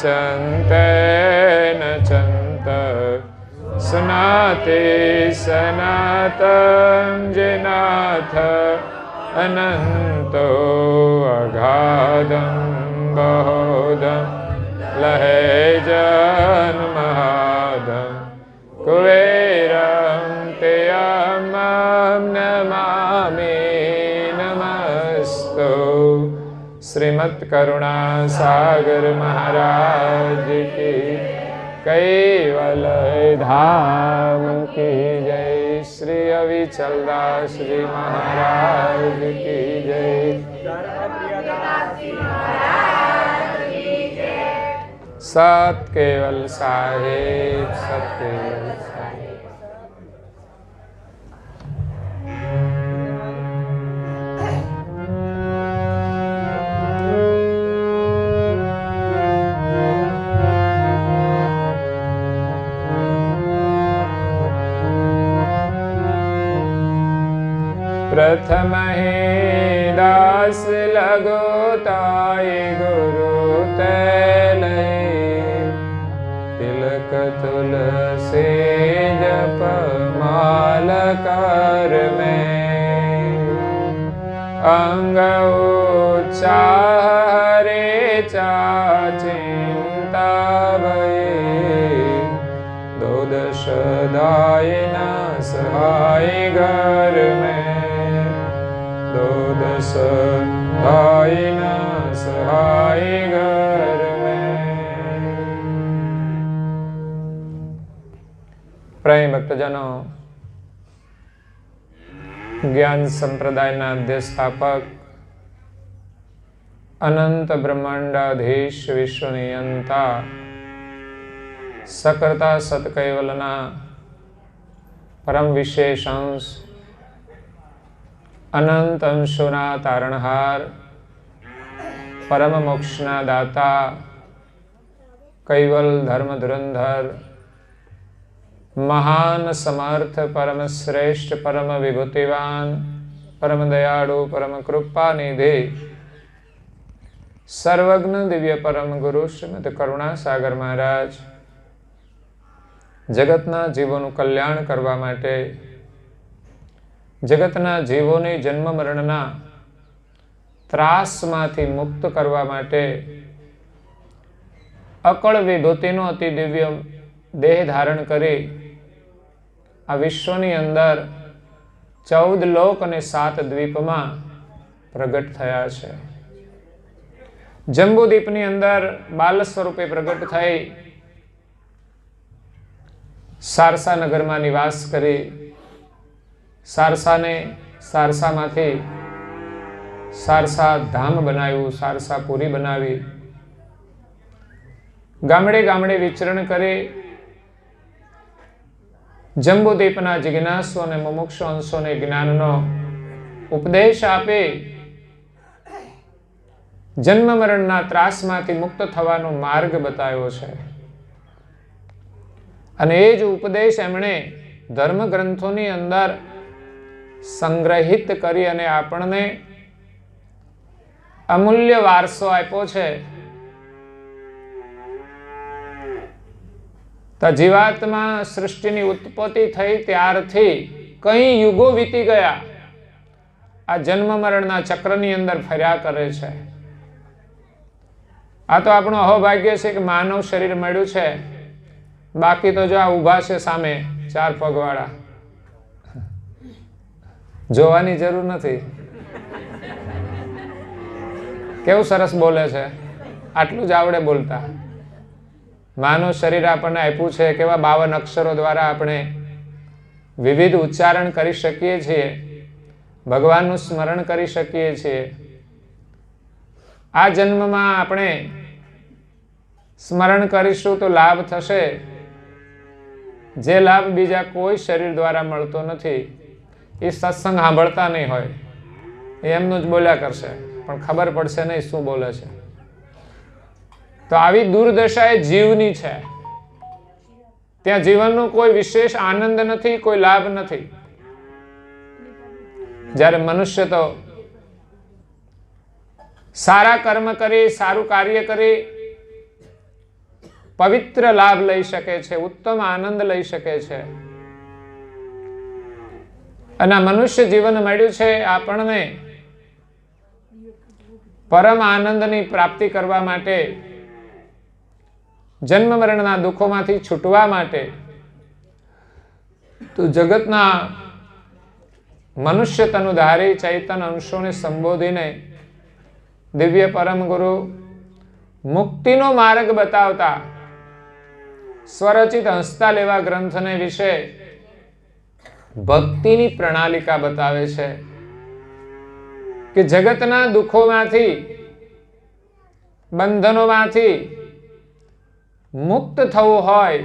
ચંતેન ચંત સનાતે સનાતં જેનાથ અનંતો અગાધં બહોધં લહે જન્મહાદં કુબેરં તેયમં નમામિ નમસ્તુ શ્રીમદ કરુણા સાગર મહારાજ કી કૈવલ ધામ કી જય શ્રી અવિચલદાસ શ્રી મહારાજ કી જય સત કેવલ સાહેબ સત કેવલ સાહેબ प्रथम हे दास लगो ताई गुरु तैलय तिलक तुलसी जप माल कर में अंग उच्चारे चा चिंता भये दो दश दाय न सहाय घर में दस भाई न सहाय घर में। प्रेम भक्तजनों, ज्ञान संप्रदायना अध्यस्थापक अनंत ब्रह्मांडाधीश विश्व नियंता सकर्ता सतकैवलना परम विशेष अंश अनंत अंशोना तारणहार परम मोक्षना दाता कैवल धर्म धुरंधर महान समर्थ परम श्रेष्ठ परम विभूतिवान परम दयाळु परम कृपा निधि सर्वज्ञ दिव्य परम गुरु श्रीमद करुणा सागर महाराज जगतना जीवोनु कल्याण करवा माटे जगतना जीवोने जन्म मरणना ત્રાસમાંથી મુક્ત કરવા માટે અકળ વિભૂતિનો અતિ દિવ્ય દેહ ધારણ કરી આ વિશ્વની અંદર 14 લોક અને 7 દ્વીપમાં પ્રગટ થયા છે. જંબુદ્વીપની અંદર બાલ સ્વરૂપે પ્રગટ થઈ સારસા નગરમાં નિવાસ કરી સારસાને સારસામાંથી સારસા ધામ બનાવ્યું, સારસાપુરી બનાવી, ગામડે ગામડે વિચરણ કરી જંબુદ્વીપના જિજ્ઞાસુ અને મુમુક્ષુ અંશોને જ્ઞાનનો ઉપદેશ આપે જન્મ મરણના ત્રાસમાંથી મુક્ત થવાનો માર્ગ બતાવ્યો છે. અને એ જ ઉપદેશ એમણે ધર્મ ગ્રંથોની અંદર સંગ્રહિત કરી અને આપણને અમૂલ્ય વારસો આપ્યો છે. તો જીવાત્મા સૃષ્ટિની ઉત્પત્તિ થઈ ત્યારથી કઈ યુગો વીતી ગયા આ જન્મ મરણના ચક્રની અંદર ફર્યા કરે છે. આ તો આપણું અહોભાગ્ય છે કે માનવ શરીર મળ્યું છે, બાકી તો જો આ ઊભા છે સામે 4 પગવાળા, જોવાની જરૂર નથી. કેવું સરસ બોલે છે, આટલું જ આવડે બોલતા. માનવ શરીર આપણને આપ્યું છે, કેવા 52 અક્ષરો દ્વારા આપણે વિવિધ ઉચ્ચારણ કરી શકીએ છીએ, ભગવાનનું સ્મરણ કરી શકીએ છીએ. આ જન્મમાં આપણે સ્મરણ કરીશું તો લાભ થશે, જે લાભ બીજા કોઈ શરીર દ્વારા મળતો નથી. એ સત્સંગ સાંભળતા નહીં હોય, એમનું જ બોલ્યા કરશે, પણ ખબર પડશે નહીં શું બોલે છે. તો આવી દુર્દશા એ જીવની છે. ત્યાં જીવનનો કોઈ વિશેષ આનંદ નથી, કોઈ લાભ નથી. જ્યારે મનુષ્ય તો સારા કર્મ કરી, સારું કાર્ય કરી પવિત્ર લાભ લઈ શકે છે, ઉત્તમ આનંદ લઈ શકે છે. અને આ મનુષ્ય જીવન મળ્યું છે આપણને પરમ આનંદની પ્રાપ્તિ કરવા માટે, જન્મ મરણના દુઃખોમાંથી છૂટવા માટે. તો જગતના મનુષ્ય તનુધારી ચૈતન્ય અંશોને સંબોધીને દિવ્ય પરમ ગુરુ મુક્તિનો માર્ગ બતાવતા સ્વરચિત હસતા લેવા ગ્રંથને વિશે ભક્તિની પ્રણાલિકા બતાવે છે કે જગતના દુઃખોમાંથી, બંધનોમાંથી મુક્ત થવું હોય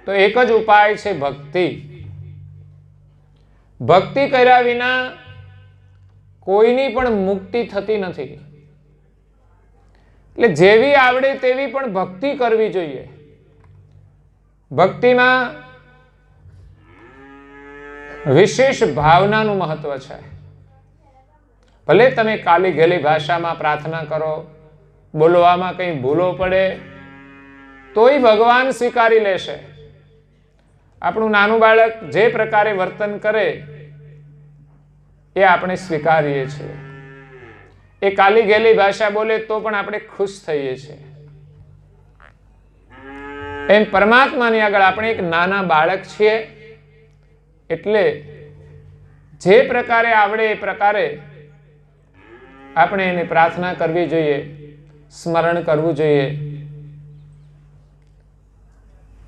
તો એક જ ઉપાય છે ભક્તિ. ભક્તિ કર્યા વિના કોઈની પણ મુક્તિ થતી નથી. એટલે જેવી આવડે તેવી પણ ભક્તિ કરવી જોઈએ. ભક્તિમાં વિશેષ ભાવનાનું મહત્વ છે. ભલે તમે કાલી ગેલી ભાષામાં પ્રાર્થના કરો, બોલવામાં કંઈ ભૂલો પડે તોય ભગવાન સ્વીકારી લેશે. આપણું નાનું બાળક જે પ્રકારે વર્તન કરે એ આપણે સ્વીકારીએ છીએ. એ કાલી ગેલી ભાષા બોલે તો પણ આપણે ખુશ થઈએ છીએ. એમ પરમાત્માની આગળ આપણે એક નાના બાળક છીએ, એટલે જે પ્રકારે આવડે એ પ્રકારે આપણે એની પ્રાર્થના કરવી જોઈએ, સ્મરણ કરવું જોઈએ.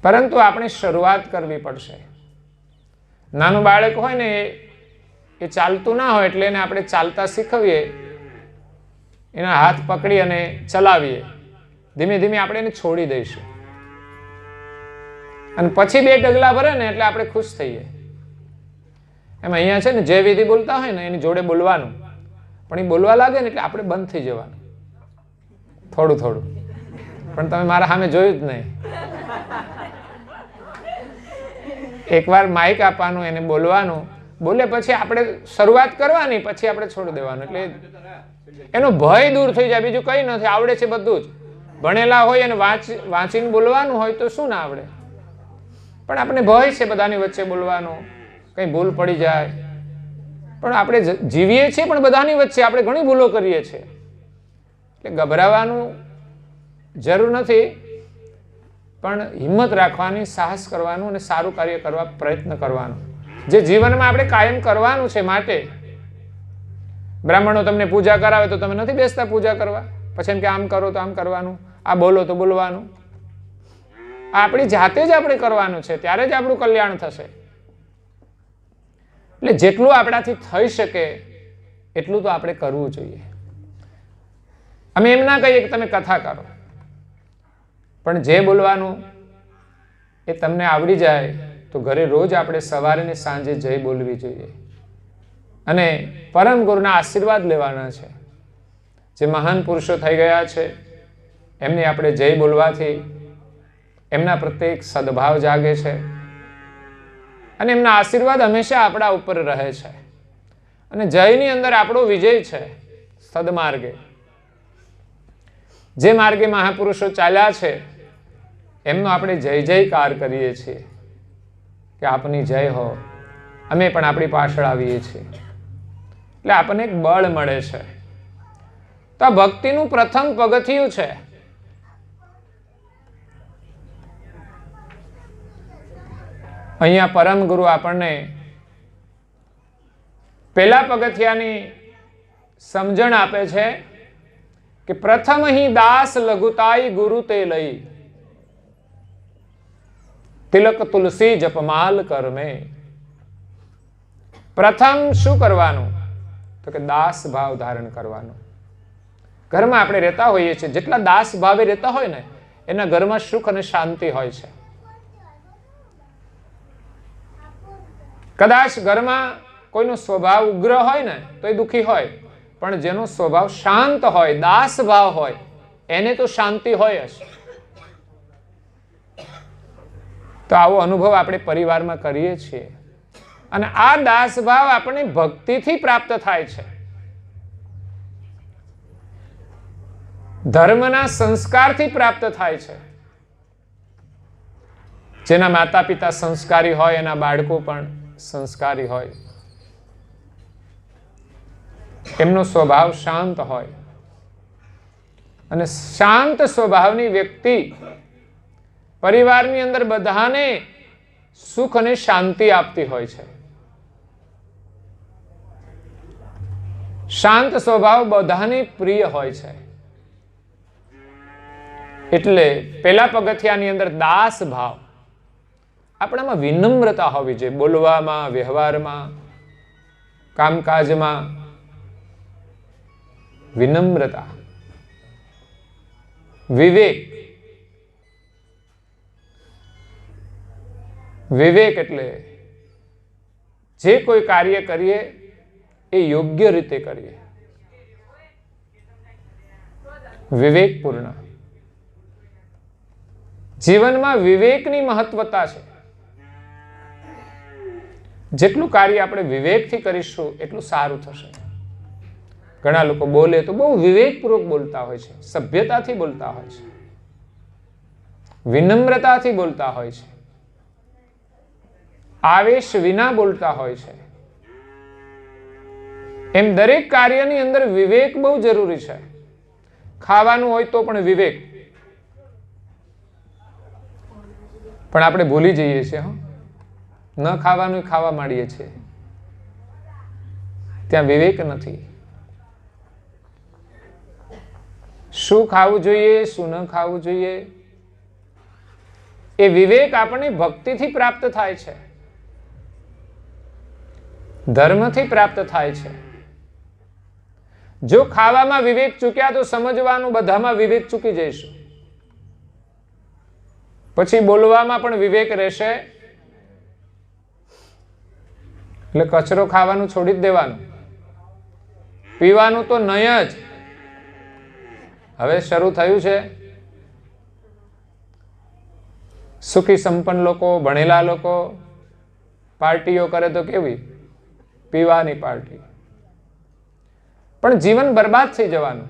પરંતુ આપણે શરૂઆત કરવી પડશે. નાનું બાળક હોય ને એ ચાલતું ના હોય એટલે એને આપણે ચાલતા શીખવીએ, એના હાથ પકડી અને ચલાવીએ. ધીમે ધીમે આપણે એને છોડી દઈશું અને પછી 2 ડગલા ભરે ને એટલે આપણે ખુશ થઈએ. એમ અહીંયા છે ને જે વિધિ બોલતા હોય ને એની જોડે બોલવાનું, પણ એ બોલવા લાગે ને એટલે આપણે બંધ થઈ જવાનું થોડું થોડું. પણ તમે મારા સામે જોયું જ નહીં. એકવાર માઇક આપવાનું, એને બોલવાનું, બોલે પછી આપણે શરૂઆત કરવાની, પછી આપણે છોડી દેવાનું. એટલે એનો ભય દૂર થઈ જાય. બીજું કંઈ નથી, આવડે છે બધું જ. ભણેલા હોય અને વાંચીને બોલવાનું હોય તો શું ના આવડે, પણ આપણે ભય છે બધાની વચ્ચે બોલવાનો, કંઈ ભૂલ પડી જાય. પણ આપણે જીવીએ છીએ પણ બધાની વચ્ચે આપણે ઘણી ભૂલો કરીએ છીએ. એટલે ગભરાવાનું જરૂર નથી, પણ હિંમત રાખવાની, સાહસ કરવાનું અને સારું કાર્ય કરવા પ્રયત્ન કરવાનો, જે જીવનમાં આપણે કાયમ કરવાનું છે. માટે બ્રાહ્મણો તમને પૂજા કરાવે તો તમે નથી બેસતા પૂજા કરવા, પછી એમ કે આમ કરો તો આમ કરવાનું, આ બોલો તો બોલવાનું. આપણી જાતે જ આપણે કરવાનું છે, ત્યારે જ આપણું કલ્યાણ થશે. એટલે જેટલું આપણાથી થઈ શકે એટલું તો આપણે કરવું જોઈએ. અમે એમ ના કહીએ કે તમે કથા કરો, પણ જે બોલવાનું એ તમને આવડી જાય તો ઘરે રોજ આપણે સવારે ને સાંજે જય બોલવી જોઈએ અને પરમ ગુરુના આશીર્વાદ લેવાના છે. જે મહાન પુરુષો થઈ ગયા છે એમને આપણે જય બોલવાથી એમના પ્રત્યે એક સદભાવ જાગે છે અને એમના આશીર્વાદ હંમેશા આપણા ઉપર રહે છે. અને જયની અંદર આપણો વિજય છે. સદમાર્ગે જે માર્ગે મહાપુરુષો ચાલ્યા છે એમનો આપણે જય જયકાર કરીએ છીએ કે આપની જય હો, અમે પણ આપણી પાછળ આવીએ છીએ. એટલે આપણને એક બળ મળે છે. તો આ ભક્તિનું પ્રથમ પગથિયું છે. અહીંયા પરમ ગુરુ આપણને પહેલા પગથિયાની સમજણ આપે છે કે પ્રથમ હી દાસ લઘુતાઈ ગુરુ તે લઈ, તિલક તુલસી જપમાલ કરમે. પ્રથમ શું કરવાનું? તો કે દાસ ભાવ ધારણ કરવાનો. ઘરમાં આપણે રહેતા હોઈએ છીએ, જેટલા દાસ ભાવે રહેતા હોય ને એના ઘરમાં સુખ અને શાંતિ હોય છે. કદાચ ઘરમાં કોઈનો સ્વભાવ ઉગ્ર હોય ને તો એ દુઃખી હોય, પણ જેનો સ્વભાવ શાંત હોય, દાસ ભાવ હોય, એને તો શાંતિ હોય જ. તો આવો અનુભવ આપણે પરિવારમાં કરીએ છીએ અને આ દાસ ભાવ આપણને ભક્તિથી પ્રાપ્ત થાય છે. ધર્મના સંસ્કારથી પ્રાપ્ત થાય છે. જેના માતા પિતા સંસ્કારી હોય એના બાળકો પણ સંસ્કારી હોય. એમનો સ્વભાવ શાંત હોય અને શાંત સ્વભાવની વ્યક્તિ પરિવારની અંદર બધાને સુખ અને શાંતિ આપતી હોય છે. શાંત સ્વભાવ બધાને પ્રિય હોય છે. એટલે પેલા પગથિયાની અંદર દાસ ભાવ, આપણામાં વિનમ્રતા હોવી જોઈએ. બોલવામાં, વ્યવહારમાં, કામકાજમાં વિનમ્રતા. વિવેક, વિવેક એટલે જે કોઈ કાર્ય કરીએ એ યોગ્ય રીતે કરીએ. વિવેકપૂર્ણ. જીવનમાં વિવેકની મહત્વતા છે. જેટલું કાર્ય આપણે વિવેકથી કરીશું એટલું સારું થશે. ઘણા લોકો બોલે તો બહુ વિવેકપૂર્વક બોલતા હોય છે, સભ્યતાથી બોલતા હોય છે, વિનમ્રતાથી બોલતા હોય છે, આવેશ વિના બોલતા હોય છે. એમ દરેક કાર્યની અંદર વિવેક બહુ જરૂરી છે. ખાવાનું હોય તો પણ વિવેક. પણ આપણે ભૂલી જઈએ છીએ, ન ખાવાનું ખાવા માંડીએ છીએ. ત્યાં વિવેક નથી. શું ખાવું જોઈએ, શું ન ખાવું જોઈએ, એ વિવેક આપણને ભક્તિથી પ્રાપ્ત થાય છે, ધર્મથી પ્રાપ્ત થાય છે. જો ખાવામાં વિવેક ચૂક્યા તો સમજવાનું બધામાં વિવેક ચૂકી જઈશું. પછી બોલવામાં પણ વિવેક રહેશે. એટલે કચરો ખાવાનું છોડી જ દેવાનું. પીવાનું તો નહીં જ. હવે શરૂ થયું છે. સુખી સંપન્ન લોકો, ભણેલા લોકો પાર્ટીઓ કરે તો કેવી? પીવાની પાર્ટી. પણ જીવન બરબાદ થઈ જવાનું.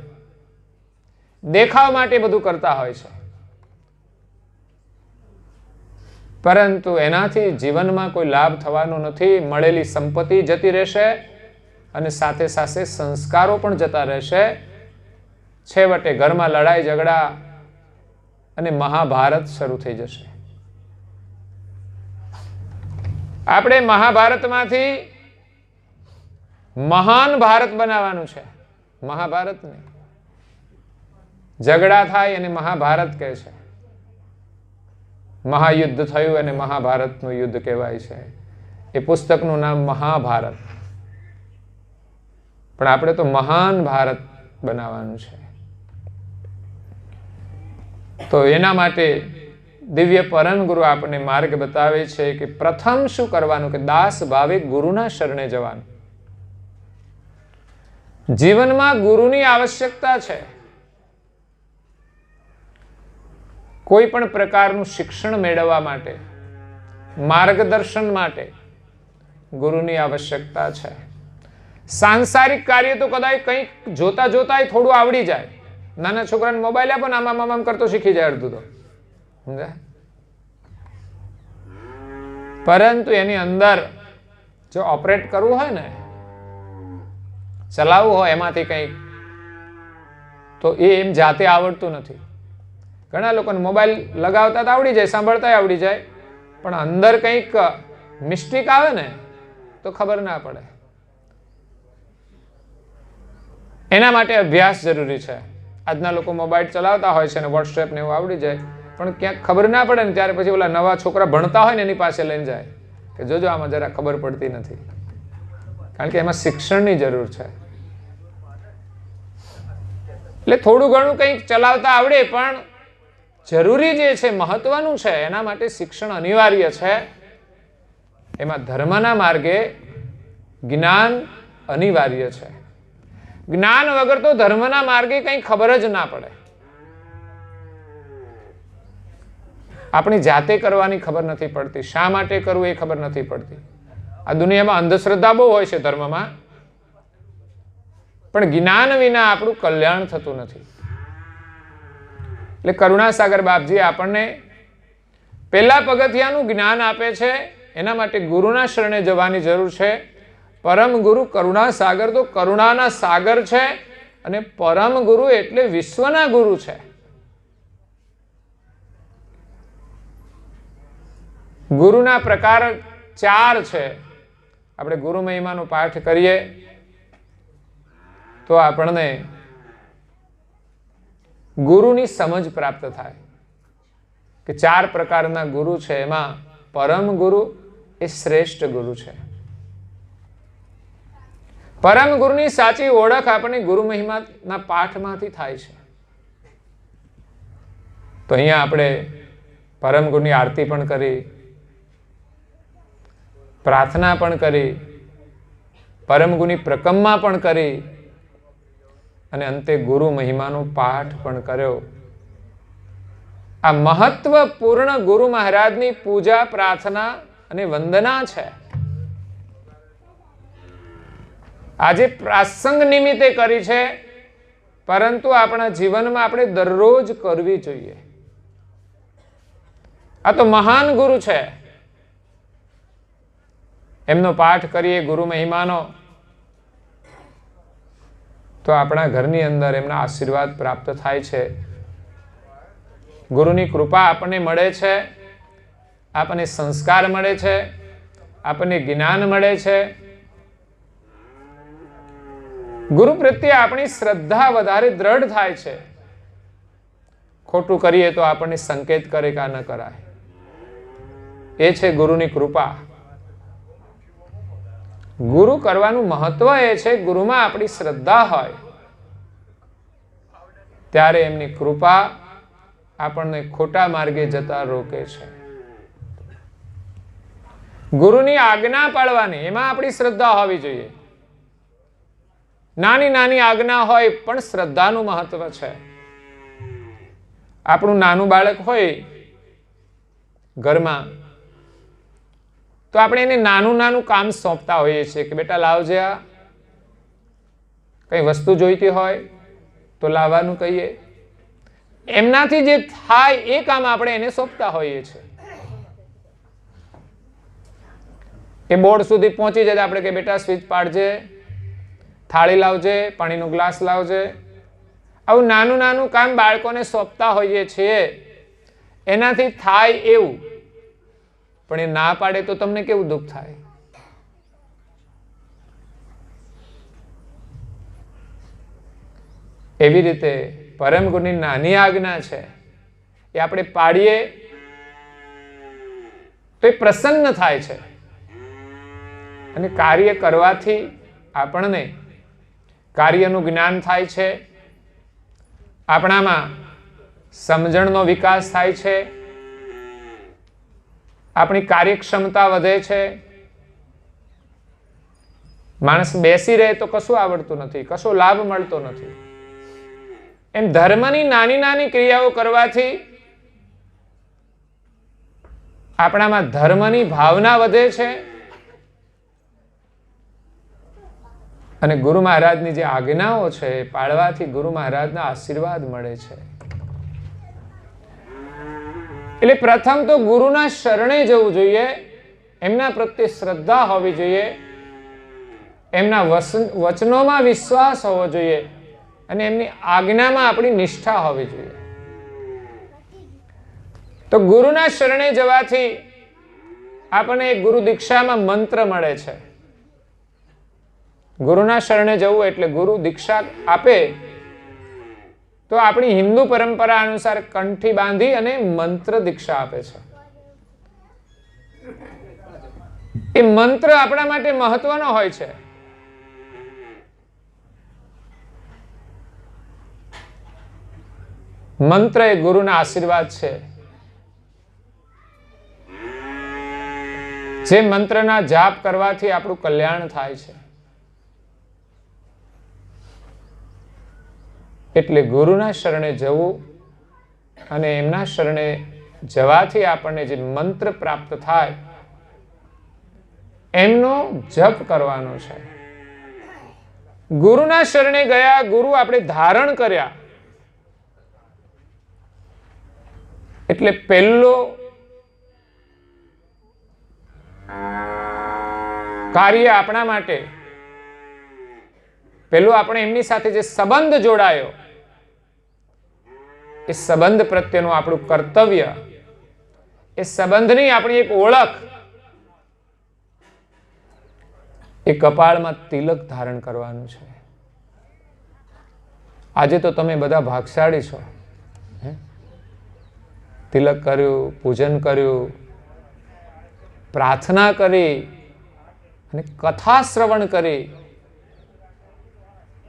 દેખાવ માટે બધું કરતા હોય છે, પરંતુ એનાથી જીવનમાં કોઈ લાભ થવાનો નથી. મળેલી સંપત્તિ જતી રહેશે અને સાથે સાથે સંસ્કારો પણ જતા રહેશે. છેવટે ઘરમાં લડાઈ ઝઘડા અને મહાભારત શરૂ થઈ જશે. આપણે મહાભારતમાંથી મહાન ભારત બનાવવાનું છે. મહાભારત નહીં. ઝઘડા થાય અને મહાભારત કહે છે. મહાયુદ્ધ થયું અને મહાભારતનું યુદ્ધ કહેવાય છે. એ પુસ્તકનું નામ મહાભારત. પણ આપણે તો મહાન ભારત બનાવવાનું છે. તો એના માટે દિવ્ય પરમ ગુરુ આપણને માર્ગ બતાવે છે કે પ્રથમ શું કરવાનું, કે દાસ ભાવે ગુરુના શરણે જવાનું. જીવનમાં ગુરુની આવશ્યકતા છે. કોઈ પણ પ્રકારનું શિક્ષણ મેળવવા માટે, માર્ગદર્શન માટે ગુરુની આવશ્યકતા છે. સાંસારિક કાર્ય તો કદાચ કંઈક જોતા જોતા થોડું આવડી જાય. નાના છોકરાને મોબાઈલ આપો ને આમ આમ કરતો શીખી જાય અડધું તો, સમજાય. પરંતુ એની અંદર જો ઓપરેટ કરવું હોય ને, ચલાવવું હોય એમાંથી કંઈક, તો એ એમ જાતે આવડતું નથી. ઘણા લોકોને મોબાઈલ લગાવતા તો આવડી જાય, સાંભળતા આવડી જાય, પણ અંદર કંઈક મિસ્ટેક આવે ને તો ખબર ના પડે. એના માટે અભ્યાસ જરૂરી છે. આજના લોકો મોબાઈલ ચલાવતા હોય છે અને વોટ્સએપ ને એવું આવડી જાય, પણ ક્યાંક ખબર ના પડે ને ત્યારે પછી ઓલા નવા છોકરા ભણતા હોય ને એની પાસે લઈને જાય કે જોજો આમાં જરા ખબર પડતી નથી. કારણ કે એમાં શિક્ષણની જરૂર છે. એટલે થોડું ઘણું કંઈક ચલાવતા આવડે, પણ જરૂરી જે છે, મહત્વનું છે, એના માટે શિક્ષણ અનિવાર્ય છે. એમાં ધર્મના માર્ગે જ્ઞાન અનિવાર્ય છે. જ્ઞાન વગર તો ધર્મના માર્ગે કંઈ ખબર જ ના પડે. આપણી જાતે કરવાની ખબર નથી પડતી, શા માટે કરવું એ ખબર નથી પડતી. આ દુનિયામાં અંધશ્રદ્ધા બહુ હોય છે ધર્મમાં, પણ જ્ઞાન વિના આપણું કલ્યાણ થતું નથી. એટલે કરુણાસાગર બાપજી આપણને પહેલા પગથિયાનું જ્ઞાન આપે છે, એના માટે ગુરુના શરણે જવાની જરૂર છે. પરમ ગુરુ કરુણા સાગર, તો કરુણાના સાગર છે અને પરમ ગુરુ એટલે વિશ્વના ગુરુ છે. ગુરુના પ્રકાર 4 છે. આપણે ગુરુ મહિમાનો પાઠ કરીએ તો આપણને ગુરુની સમજ પ્રાપ્ત થાય કે 4 પ્રકારના ગુરુ છે. એમાં પરમ ગુરુ એ શ્રેષ્ઠ ગુરુ છે. પરમ ગુરુની સાચી ઓળખ આપણને ગુરુ મહિમાના પાઠમાંથી થાય છે. તો અહીંયા આપણે પરમ ગુરુની આરતી પણ કરી, પ્રાર્થના પણ કરી, પરમ ગુરુની પ્રકમમાં પણ કરી અને અંતે ગુરુ મહિમાનો પાઠ પણ કર્યો. આ મહત્વપૂર્ણ ગુરુ મહારાજની પૂજા, પ્રાર્થના અને વંદના છે. આજે પ્રાસંગ નિમિત્તે કરી છે, પરંતુ આપણા જીવનમાં આપણે દરરોજ કરવી જોઈએ. આ તો મહાન ગુરુ છે. એમનો પાઠ કરીએ ગુરુ મહિમાનો તો આપણા ઘરની અંદર એમના આશીર્વાદ પ્રાપ્ત થાય છે. ગુરુની કૃપા આપણને મળે છે, આપણને સંસ્કાર મળે છે, આપણને જ્ઞાન મળે છે. ગુરુ પ્રત્યે આપણી શ્રદ્ધા વધારે દ્રઢ થાય છે. ખોટું કરીએ તો આપણને સંકેત કરે કે આ ન કરાય. એ છે ગુરુની કૃપા. ગુરુ કરવાનું મહત્વ એ છે, ગુરુમાં આપણી શ્રદ્ધા હોય ત્યારે એમની કૃપા આપણને ખોટા માર્ગે જતા રોકે છે. ગુરુની આજ્ઞા પાળવાની, એમાં આપણી શ્રદ્ધા હોવી જોઈએ. નાની નાની આજ્ઞા હોય પણ શ્રદ્ધાનું મહત્વ છે. આપણું નાનું બાળક હોય ઘરમાં તો આપણે એને નાનું નાનું કામ સોંપતા હોઈએ છીએ કે બેટા લાવજે, આ કઈ વસ્તુ જોઈતી હોય તો લાવવાનું કહીએ. એમનાથી જે થાય એ કામ આપણે એને સોંપતા હોઈએ છીએ. એ બોર્ડ સુધી પહોંચી જાય આપણે કે બેટા સ્વિચ પાડજે, થાળી લાવજે, પાણીનો ગ્લાસ લાવજે. આવું નાનું નાનું કામ બાળકોને સોંપતા હોઈએ છીએ. એનાથી થાય એવું, પણ એ ના પાડે તો તમને કેવું દુઃખ થાય? એવી રીતે પરમ ગુરુની નાની આજ્ઞા છે, એ આપણે પાડીએ તો એ પ્રસન્ન થાય છે. અને કાર્ય કરવાથી આપણને કાર્યનું જ્ઞાન થાય છે, આપણામાં સમજણનો વિકાસ થાય છે, આપણી કાર્યક્ષમતા વધે છે. માણસ બેસી રહે તો કશું આવડતું નથી, કશો લાભ મળતો નથી. એમ ધર્મની નાની નાની ક્રિયાઓ કરવાથી આપણામાં ધર્મની ભાવના વધે છે અને ગુરુ મહારાજની જે આજ્ઞાઓ છે એ પાળવાથી ગુરુ મહારાજના આશીર્વાદ મળે છે. એટલે પ્રથમ તો ગુરુના શરણે જવું જોઈએ, એમના પ્રત્યે શ્રદ્ધા હોવી જોઈએ, એમના વચનોમાં વિશ્વાસ હોવો જોઈએ અને એમની આજ્ઞામાં આપણી નિષ્ઠા હોવી જોઈએ. તો ગુરુના શરણે જવાથી આપણને એક ગુરુ દીક્ષામાં મંત્ર મળે છે. ગુરુના શરણે જવું એટલે ગુરુ દીક્ષા આપે તો આપણી હિન્દુ પરંપરા અનુસાર કંઠી બાંધી અને મંત્ર દીક્ષા આપે છે. એ મંત્ર આપણા માટે મહત્વનો હોય છે. મંત્ર એ ગુરુના આશીર્વાદ છે. જે મંત્રના જાપ કરવાથી આપણું કલ્યાણ થાય છે. એટલે ગુરુના શરણે જવું અને એમના શરણે જવાથી આપણને જે મંત્ર પ્રાપ્ત થાય એમનો જપ કરવાનો છે. ગુરુના શરણે ગયા, ગુરુ આપણે ધારણ કર્યા એટલે પહેલો કાર્ય આપણા માટે, પેલું આપણે એમની સાથે જે સંબંધ જોડાયો, એ સંબંધ પ્રત્યેનું આપણું કર્તવ્ય, એ સંબંધની આપણી એક ઓળખ, એ કપાળમાં તિલક ધારણ કરવાનું છે. આજે તો તમે બધા ભાગશાળી છો. તિલક કર્યું, પૂજન કર્યું, પ્રાર્થના કરી અને કથા શ્રવણ કરી.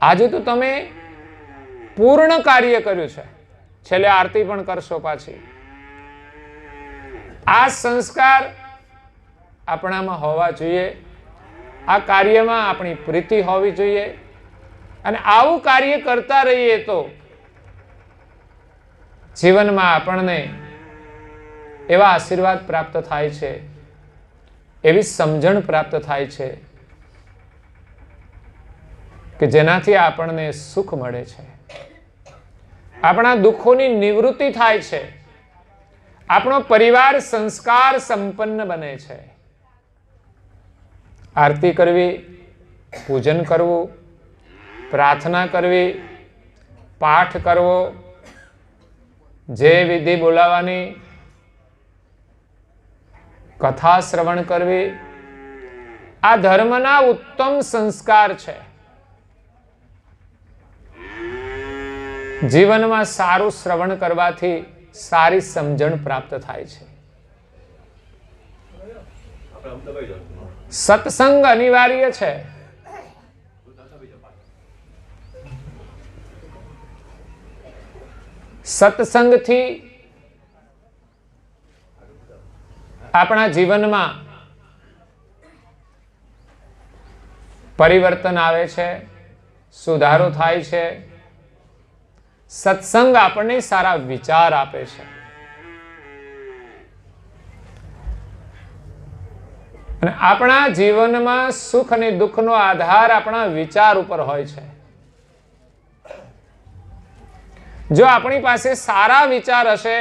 આજે તો તમે પૂર્ણ કાર્ય કર્યું છે. છેલ્લે આરતી પણ કરશો પાછી. આ સંસ્કાર આપણામાં હોવા જોઈએ. આ કાર્યમાં આપણી પ્રીતિ હોવી જોઈએ. અને આવું કાર્ય કરતા રહીએ તો જીવનમાં આપણને એવા આશીર્વાદ પ્રાપ્ત થાય છે, એવી સમજણ પ્રાપ્ત થાય છે કે જેનાથી આપણને સુખ મળે છે, આપણા દુઃખોની નિવૃત્તિ થાય છે, આપણો પરિવાર સંસ્કાર સંપન્ન બને છે. આરતી કરવી, પૂજન કરવું, પ્રાર્થના કરવી, પાઠ કરવો, જે વિધિ બોલાવાની, કથા શ્રવણ કરવી, આ ધર્મના ઉત્તમ સંસ્કાર છે. જીવનમાં સારું શ્રવણ કરવાથી સારી સમજણ પ્રાપ્ત થાય છે. સત્સંગ અનિવાર્ય છે. સત્સંગથી આપણા જીવનમાં પરિવર્તન આવે છે, સુધારો થાય છે. સત્સંગ આપણને સારા વિચાર આપે છે. અને આપણા જીવનમાં સુખ અને દુઃખનો આધાર આપણા વિચાર ઉપર હોય છે. જો આપણી પાસે સારા વિચાર હશે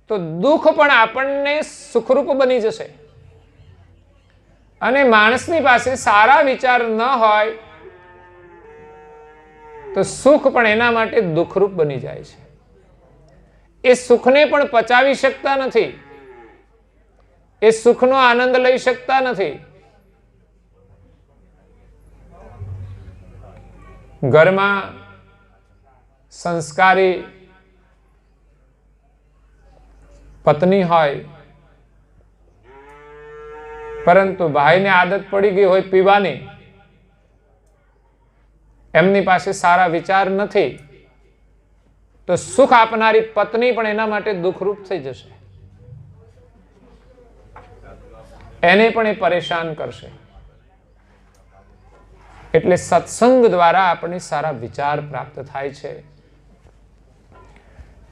તો દુઃખ પણ આપણને સુખરૂપ બની જશે. અને માણસની પાસે સારા વિચાર ન હોય તો સુખ પણ એના માટે દુઃખરૂપ બની જાય છે. એ સુખને પણ પચાવી શકતા નથી, એ સુખનો આનંદ લઈ શકતા નથી. ઘરમાં સંસ્કારી પત્ની હોય, પરંતુ ભાઈને આદત પડી ગઈ હોય પીવાની, એમની પાસે સારા વિચાર નથી, તો સુખ આપનારી પત્ની પણ એના માટે દુઃખરૂપ થઈ જશે. એને પણ એ પરેશાન કરશે. એટલે સત્સંગ દ્વારા આપણને સારા વિચાર પ્રાપ્ત થાય છે.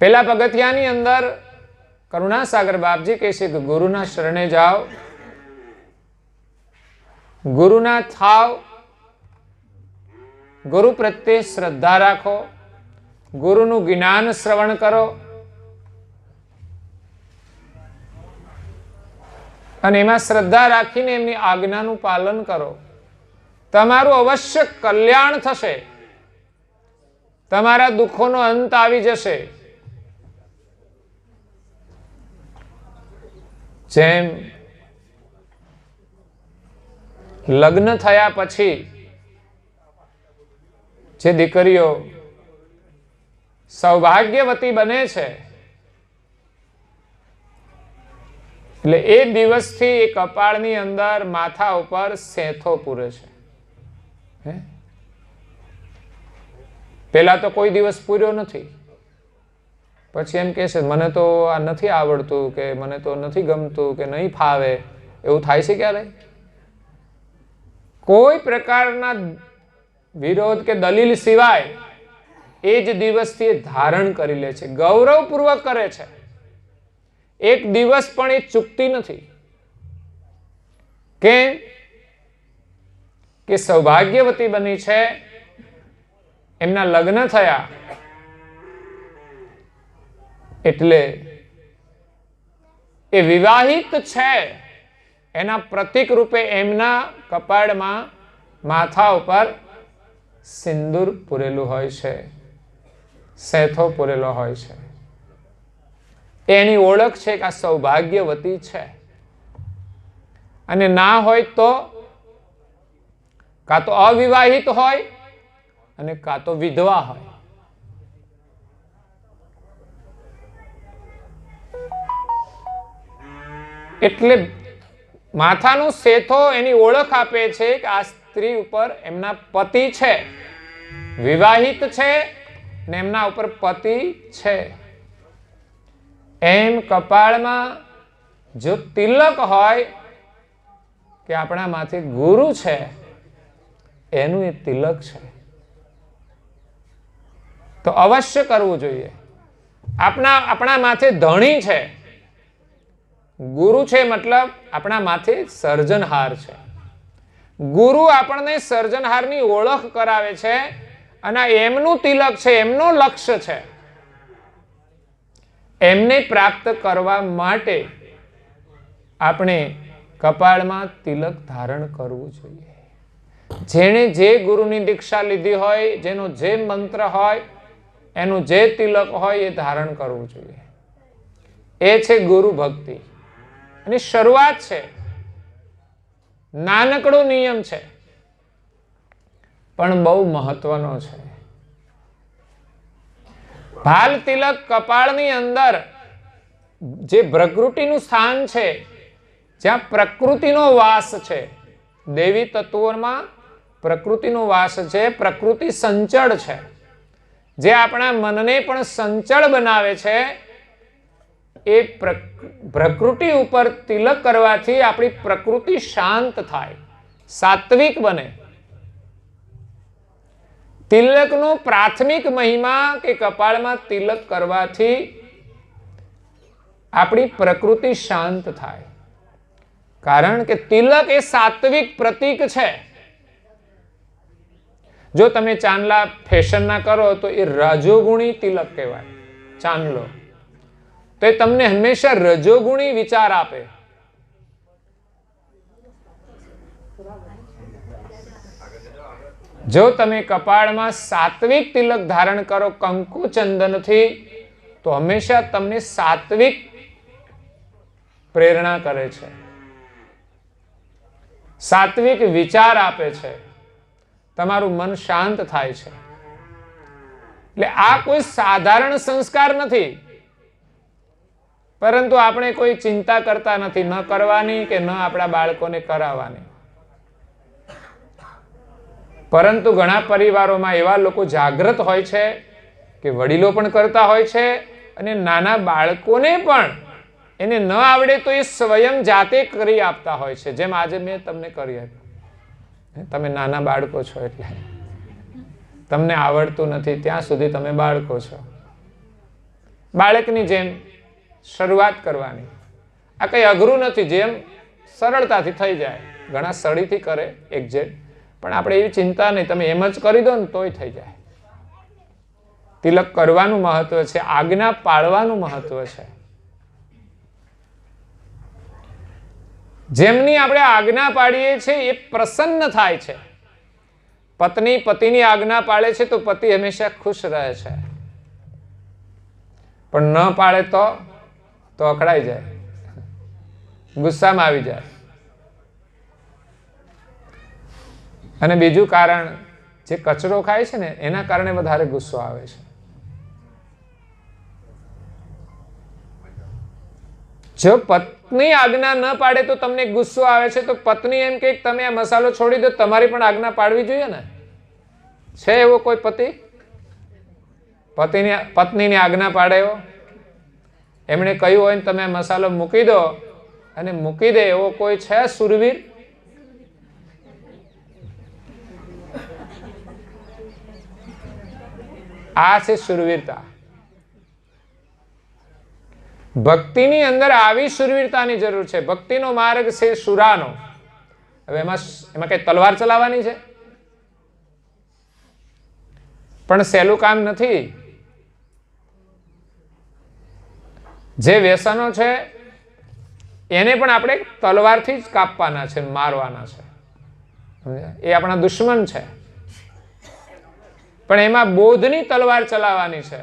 પેલા પગથિયાની અંદર કરુણાસાગર બાપજી કહે છે કે ગુરુના શરણે જાઓ, ગુરુના થાવ, ગુરુ પ્રત્યે શ્રદ્ધા રાખો, ગુરુનું જ્ઞાન શ્રવણ કરો અને એમાં શ્રદ્ધા રાખીને એમની આજ્ઞાનું પાલન કરો. તમારું અવશ્ય કલ્યાણ થશે, તમારા દુઃખોનો અંત આવી જશે. જેમ લગ્ન થયા પછી જે દીકરીઓ સૌભાગ્યવતી બને છે, એટલે એ દિવસથી એ કપાળની અંદર માથા ઉપર સેંથો પૂરે છે. પેલા તો કોઈ દિવસ પૂર્યો નથી, પછી એમ કહે છે મને તો આ નથી આવડતું, કે મને તો નથી ગમતું, કે નહીં ફાવે. એવું થાય છે ક્યારે? કોઈ પ્રકારના વિરોધ કે દલીલ સિવાય એ જ દિવસથી ધારણ કરી લે છે, ગૌરવપૂર્વક કરે છે. એક દિવસ પણ એ ચૂકતી નથી. કે સૌભાગ્યવતી બની છે, એમના લગ્ન થયા, એટલે એ વિવાહિત છે, એના પ્રતીક રૂપે એમના કપાળમાં માથા ઉપર સિંદૂર પૂરેલું હોય છે, સેથો પૂરેલો હોય છે. એની ઓળખ છે કે આ સૌભાગ્યવતી છે. અને ના હોય તો કાં તો અવિવાહિત હોય અને કાં તો વિધવા હોય. એટલે માથાનો સેથો એની ઓળખ આપે છે કે આ સ્ત્રી ઉપર એમના પતિ છે, વિવાહિત છે ને એમના ઉપર પતિ છે. એમ કપાળમાં જો તિલક હોય કે આપણામાંથી ગુરુ છે, એનું એ તિલક છે, તો અવશ્ય કરવું જોઈએ. આપણા માથે ધણી છે, ગુરુ છે, મતલબ આપણા માથે સર્જનહાર છે. ગુરુ આપણને સર્જનહારની ઓળખ કરાવે છે અને એમનું તિલક છે, એમનું લક્ષ્ય છે. એમને પ્રાપ્ત કરવા માટે આપણે કપાળમાં તિલક ધારણ કરવું જોઈએ. જેણે જે ગુરુની દીક્ષા લીધી હોય, જેનો જે મંત્ર હોય, એનું જે તિલક હોય એ ધારણ કરવું જોઈએ. એ છે ગુરુ ભક્તિ. અને શરૂઆત છે, નાનકડો નિયમ છે પણ બહુ મહત્વનો છે. ભાલ તિલક કપાળની અંદર જે પ્રકૃતિનું સ્થાન છે, જ્યાં પ્રકૃતિનો વાસ છે, દેવી તત્વોમાં પ્રકૃતિનો વાસ છે, પ્રકૃતિ સંચળ છે, જે આપણા મનને પણ સંચળ બનાવે છે. એ પ્રકૃતિ ઉપર તિલક કરવાથી આપણી પ્રકૃતિ શાંત થાય, સાત્વિક બને. તિલકનો પ્રાથમિક મહિમા કે કપાળમાં તિલક કરવાથી આપણી પ્રકૃતિ શાંત થાય. કારણ કે તિલક એ સાત્વિક પ્રતીક છે. જો તમે ચાંદલા ફેશનના કરો તો એ રજોગુણી તિલક કહેવાય. ચાંદલો તો એ તમને હંમેશા રજોગુણી વિચાર આપે. જો તમે કપાળમાં સાત્વિક તિલક ધારણ કરો કંકુ ચંદનથી, તો હંમેશા તમને સાત્વિક પ્રેરણા કરે છે, સાત્વિક વિચાર આપે છે, તમારું મન શાંત થાય છે. એટલે આ કોઈ સાધારણ સંસ્કાર નથી, પરંતુ આપણે કોઈ ચિંતા કરતા નથી, ન કરવાની કે ન આપણા બાળકોને કરાવવાની. પરંતુ ઘણા પરિવારોમાં એવા લોકો જાગૃત હોય છે કે વડીલો પણ કરતા હોય છે અને નાના બાળકોને પણ એને ન આવડે તો એ સ્વયં જાતે કરી આપતા હોય છે. જેમ આજે મેં તમને કરી આપ્યું. તમે નાના બાળકો છો એટલે તમને આવડતું નથી, ત્યાં સુધી તમે બાળકો છો. બાળકની જેમ શરૂઆત કરવાની. આ કંઈ અઘરું નથી, જેમ સરળતાથી થઈ જાય. ઘણા સળીથી કરે એક્ઝેક્ટ, પણ આપણે એવી ચિંતા નહીં, તમે એમ જ કરી દો ને તોય થઈ જાય. તિલક કરવાનું મહત્વ છે, આજ્ઞા પાળવાનું મહત્વ છે. જેમની આપણે આજ્ઞા પાડીએ છીએ એ પ્રસન્ન થાય છે. પત્ની પતિની આજ્ઞા પાળે છે તો પતિ હંમેશા ખુશ રહે છે, પણ ન પાળે તો અકળાઈ જાય, ગુસ્સામાં આવી જાય. અને બીજું કારણ, જે કચરો ખાય છે ને એના કારણે વધારે ગુસ્સો આવે છે. જો પત્ની આજ્ઞા ન પાડે તો તમને ગુસ્સો આવે છે, તો પત્ની એમ કે તમે આ મસાલો છોડી દો, તમારી પણ આજ્ઞા પાડવી જોઈએ ને. છે એવો કોઈ પતિ પત્નીની આજ્ઞા પાડે એવો? એમણે કહ્યું હોય ને તમે આ મસાલો મૂકી દો અને મૂકી દે એવો કોઈ છે સુરવીર? આ છે શુરવીરતા. ભક્તિની અંદર આવી શુરવીરતાની જરૂર છે. ભક્તિનો માર્ગ છે શુરાનો. હવે એમાં કઈ તલવાર ચલાવવાની છે? પણ સહેલું કામ નથી. જે વ્યસનો છે એને પણ આપણે તલવારથી જ કાપવાના છે, મારવાના છે. એ આપણા દુશ્મન છે, પણ એમાં બોધની તલવાર ચલાવવાની છે.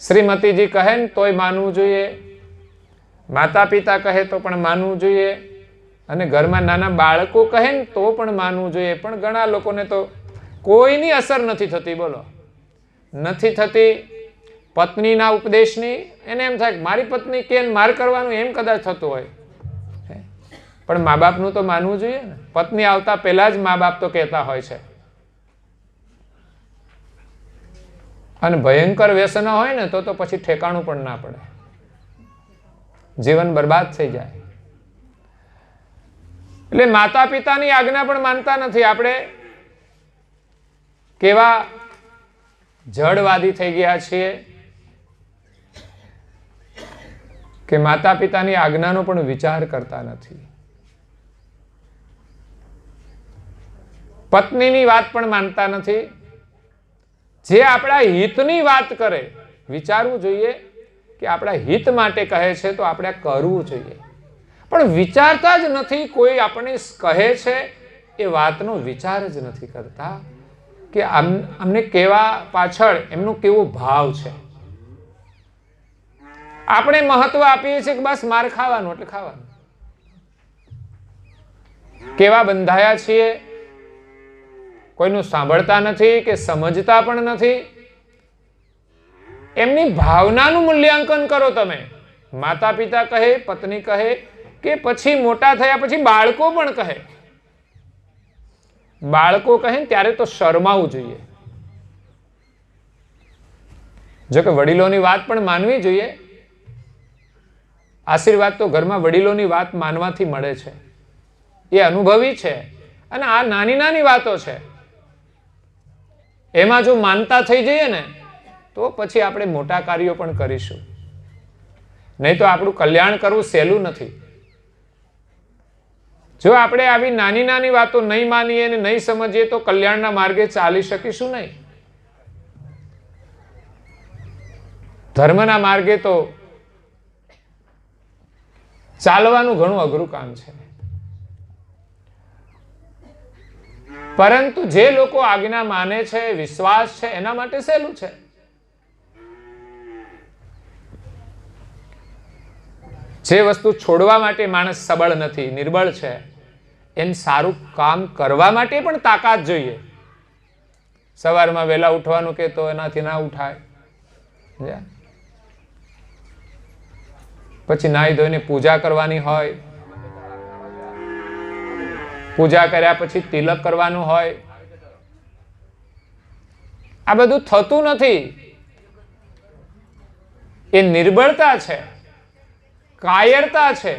શ્રીમતીજી કહે ને તોય માનવું જોઈએ, માતા પિતા કહે તો પણ માનવું જોઈએ, અને ઘરમાં નાના બાળકો કહે ને તો પણ માનવું જોઈએ. પણ ઘણા લોકોને તો કોઈની અસર નથી થતી. બોલો, નથી થતી પત્નીના ઉપદેશની. એને એમ થાય કે મારી પત્ની કે માર કરવાનું, એમ કદાચ થતું હોય. પણ મા બાપનું તો માનવું જોઈએ ને. પત્ની આવતા પહેલા જ મા બાપ તો કહેતા હોય છે. અને ભયંકર વ્યસન હોય ને તો પછી ઠેકાણું પણ ના પડે, જીવન બરબાદ થઈ જાય. એટલે માતા પિતાની આજ્ઞા પણ માનતા નથી. આપણે કેવા જડવાદી થઈ ગયા છીએ કે માતા પિતાની આજ્ઞાનો પણ વિચાર કરતા નથી. પત્નીની વાત પણ માનતા નથી. જે આપણા હિતની વાત કરે, વિચારવું જોઈએ કે આપણા હિત માટે કહે છે તો આપણે કરવું જોઈએ. પણ વિચારતા જ નથી. કોઈ આપણને કહે છે એ વાતનો વિચાર જ નથી કરતા કે અમને કેવા પાછળ એમનો કેવો ભાવ છે. આપણે મહત્વ આપીએ છીએ કે બસ માર ખાવાનું એટલે ખાવાનું. કેવા બંધાયા છીએ, કોઈનું સાંભળતા નથી કે સમજતા પણ નથી. એમની ભાવનાનું મૂલ્યાંકન કરો તમે. માતા પિતા કહે, પત્ની કહે, કે પછી મોટા થયા પછી બાળકો પણ કહે. બાળકો કહે ત્યારે તો શરમાવું જોઈએ. જો કે વડીલોની વાત પણ માનવી જોઈએ. આશીર્વાદ તો ઘરમાં વડીલોની વાત માનવાથી મળે છે. એ અનુભવી છે. અને આ નાની નાની વાતો છે, એમાં જો માનતા થઈ જઈએ ને તો પછી આપણે મોટા કાર્યો પણ કરીશું. નહીં તો આપણું કલ્યાણ કરવું સહેલું નથી. જો આપણે આવી નાની નાની વાતો નહીં માનીએ અને નહીં સમજીએ તો કલ્યાણના માર્ગે ચાલી શકીશું નહીં. ધર્મના માર્ગે તો ચાલવાનું ઘણું અઘરું કામ છે. પરંતુ જે લોકો આજ્ઞા માને છે, વિશ્વાસ છે, એના માટે સહેલું છે. જે વસ્તુ છોડવા માટે માણસ સબળ નથી, નિર્બળ છે, એમ સારું કામ કરવા માટે પણ તાકાત જોઈએ. સવારમાં વહેલા ઉઠવાનું કે તો એનાથી ના ઉઠાય. પછી નાહી ધોઈને પૂજા કરવાની હોય, પૂજા કર્યા પછી તિલક કરવાનું હોય. આ બધું થતું નથી. એ નિર્બળતા છે, કાયરતા છે.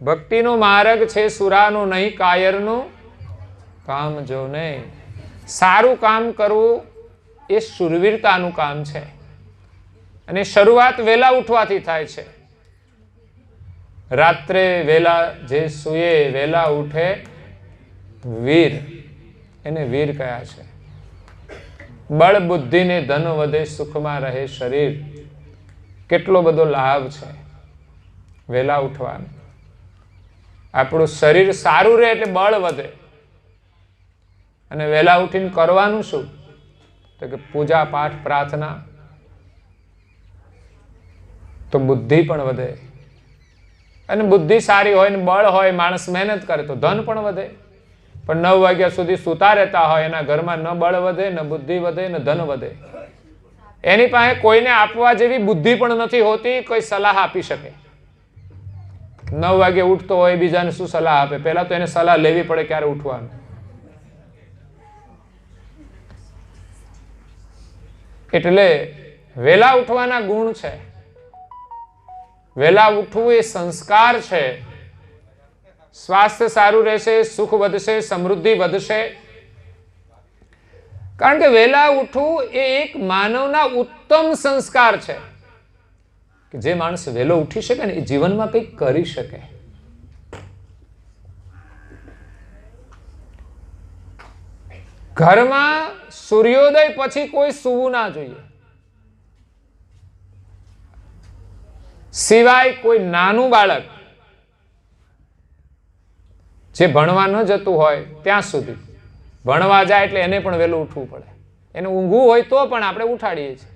ભક્તિનો માર્ગ છે સુરાનો, નહીં કાયરનું કામ જો નહીં. સારું કામ કરવું એ શૂરવીરતાનું કામ છે. અને શરૂઆત વહેલા ઉઠવાથી થાય છે. રાત્રે વહેલા જે સૂએ વહેલા ઉઠે વીર, એને વીર કયા છે. બળ બુદ્ધિ ને ધન વધે, સુખમાં રહે શરીર. કેટલો બધો લાભ છે વહેલા ઉઠવાનો. આપણું શરીર સારું રહે એટલે બળ વધે. અને વહેલા ઉઠીને કરવાનું શું? તો કે પૂજા પાઠ પ્રાર્થના. તો બુદ્ધિ પણ વધે. અને બુદ્ધિ સારી હોય ને બળ હોય, માણસ મહેનત કરે તો ધન પણ વધે. પણ 9 વાગ્યા સુધી સૂતા રહેતા હોય, એના ઘરમાં ન બળ વધે, ન બુદ્ધિ વધે, ન ધન વધે. એની પાસે કોઈને આપવા જેવી બુદ્ધિ પણ નથી હોતી, કોઈ સલાહ આપી શકે. 9 વાગે ઉઠતો હોય, બીજાને શું સલાહ આપે? પહેલા તો એને સલાહ લેવી પડે ક્યારે ઉઠવાનું. એટલે વહેલા ઉઠવાના ગુણ છે. વહેલા ઉઠવું એ સંસ્કાર છે. સ્વાસ્થ્ય સારું રહેશે, સુખ વધશે, સમૃદ્ધિ વધશે. કારણ કે વહેલા ઉઠવું એ એક માનવના ઉત્તમ સંસ્કાર છે કે જે માણસ વહેલો ઉઠી શકે ને એ જીવનમાં કંઈક કરી શકે. ઘરમાં સૂર્યોદય પછી કોઈ સૂવું ના જોઈએ. સિવાય કોઈ નાનું બાળક જે ભણવા ન જતું હોય ત્યાં સુધી, ભણવા જાય એટલે એને પણ વહેલું ઉઠવું પડે. એને ઊંઘવું હોય તો પણ આપણે ઉઠાડીએ છીએ.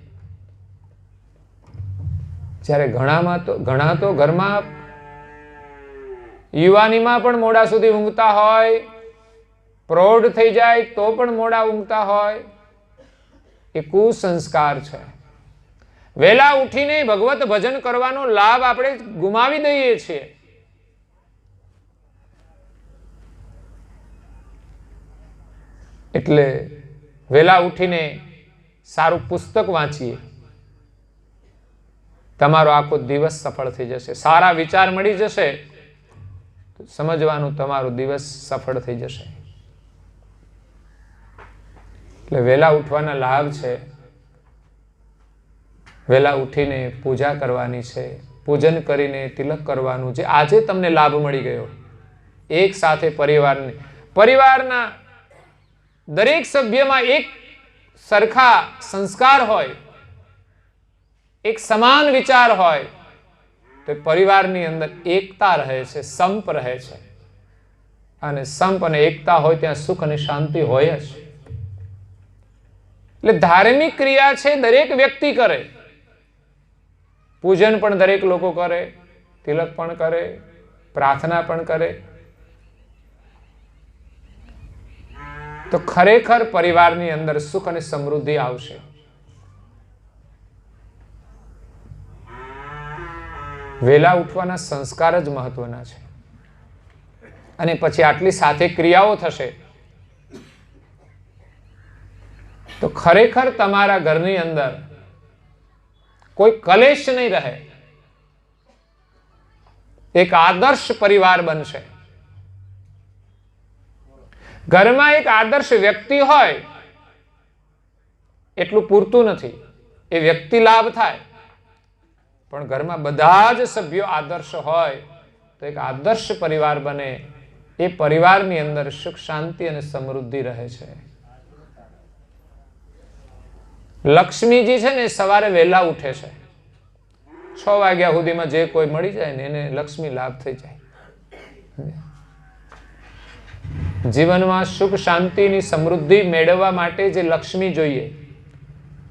જ્યારે ઘણા તો ઘરમાં યુવાનીમાં પણ મોડા સુધી ઊંઘતા હોય, પ્રૌઢ થઈ જાય તો પણ મોડા ઊંઘતા હોય. એ કુસંસ્કાર છે. વહેલા ઉઠીને ભગવત ભજન કરવાનો લાભ આપણે ગુમાવી દઈએ છીએ. એટલે વહેલા ઉઠીને સારું પુસ્તક વાંચીએ, તમારો આખો દિવસ સફળ થઈ જશે. સારા વિચાર મળી જશે તો સમજવાનું તમારો દિવસ સફળ થઈ જશે. એટલે વહેલા ઉઠવાના લાભ છે. વહેલા ઉઠીને પૂજા કરવાની છે, પૂજન કરીને તિલક કરવાનું, જે આજે તમને લાભ મળી ગયો. એક સાથે પરિવારના દરેક સભ્યમાં એક સરખા સંસ્કાર હોય, એક સમાન વિચાર હોય તો પરિવારની અંદર એકતા રહે છે, સંપ રહે છે. અને સંપ અને એકતા હોય ત્યાં સુખ અને શાંતિ હોય જ. એટલે ધાર્મિક ક્રિયા છે દરેક વ્યક્તિ કરે. પૂજન પણ દરેક લોકો કરે, તિલક પણ કરે, પ્રાર્થના પણ કરે. તો ખરેખર પરિવારની અંદર સુખ અને સમૃદ્ધિ આવશે. વહેલા ઉઠવાના સંસ્કાર જ મહત્વના છે. અને પછી આટલી સાથે ક્રિયાઓ થશે તો ખરેખર તમારા ઘરની અંદર કોઈ કલેશ નહીં રહે. એક આદર્શ પરિવાર બનશે. ઘરમાં એક આદર્શ વ્યક્તિ હોય એટલું પૂરતું નથી. એ વ્યક્તિ લાભ થાય, પણ ઘરમાં બધા જ સભ્યો આદર્શ હોય તો એક આદર્શ પરિવાર બને. એ પરિવારની અંદર સુખ શાંતિ અને સમૃદ્ધિ રહે છે. લક્ષ્મીજી છે ને સવારે વહેલા ઉઠે છે. 6 વાગ્યા સુધીમાં જે કોઈ મળી જાય ને એને લક્ષ્મી લાભ થઈ જાય. જીવનમાં સુખ શાંતિની સમૃદ્ધિ મેળવવા માટે જે લક્ષ્મી જોઈએ.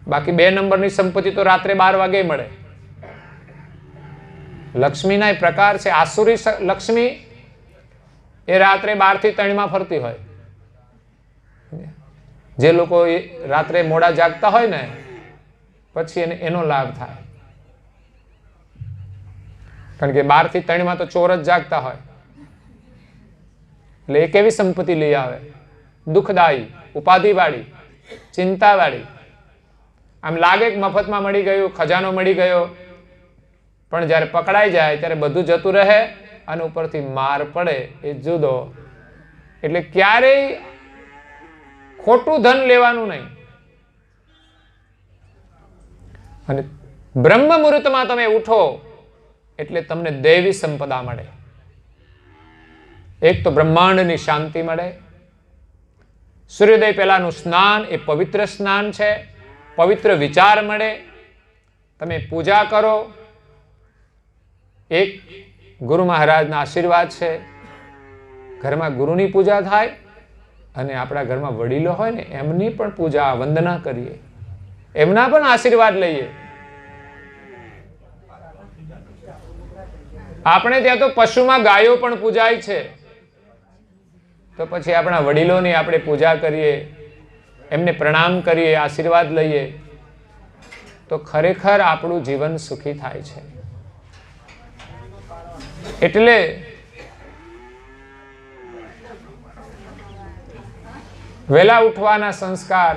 બાકી 2 નંબરની સંપત્તિ તો રાત્રે 12 વાગે મળે. લક્ષ્મીના એ પ્રકાર છે. આસુરી લક્ષ્મી એ રાત્રે 12 થી 3 માં ફરતી હોય. જે લોકો રાત્રે મોડા જાગતા હોય ને પછી એનો લાભ થાય. કારણ કે 12 થી 3 માં તો ચોર જ જાગતા હોય. એટલે એક એવી સંપત્તિ લઈ આવે, દુઃખદાયી, ઉપાધિવાળી, ચિંતાવાળી. આમ લાગે કે મફતમાં મળી ગયું, ખજાનો મળી ગયો, પણ જ્યારે પકડાઈ જાય ત્યારે બધું જતું રહે અને ઉપરથી માર પડે એ જુદો. એટલે ક્યારેય ખોટું ધન લેવાનું નહીં. અને બ્રહ્મ મુહૂર્તમાં તમે ઉઠો એટલે તમને દૈવી સંપદા મળે. એક તો બ્રહ્માંડની શાંતિ મળે. સૂર્યોદય પહેલાનું સ્નાન એ પવિત્ર સ્નાન છે. પવિત્ર વિચાર મળે. તમે પૂજા કરો. એક ગુરુ મહારાજના આશીર્વાદ છે. ઘરમાં ગુરુની પૂજા થાય અને આપણા ઘરમાં વડીલો હોય ને એમની પણ પૂજા વંદના કરીએ, એમના પણ આશીર્વાદ લઈએ. આપણે ત્યાં તો પશુમાં ગાયો પણ પૂજાય છે. તો પછી આપણા વડીલોની આપણે પૂજા કરીએ, એમને પ્રણામ કરીએ, આશીર્વાદ લઈએ તો ખરેખર આપણું જીવન સુખી થાય છે. એટલે વહેલા ઉઠવાના સંસ્કાર,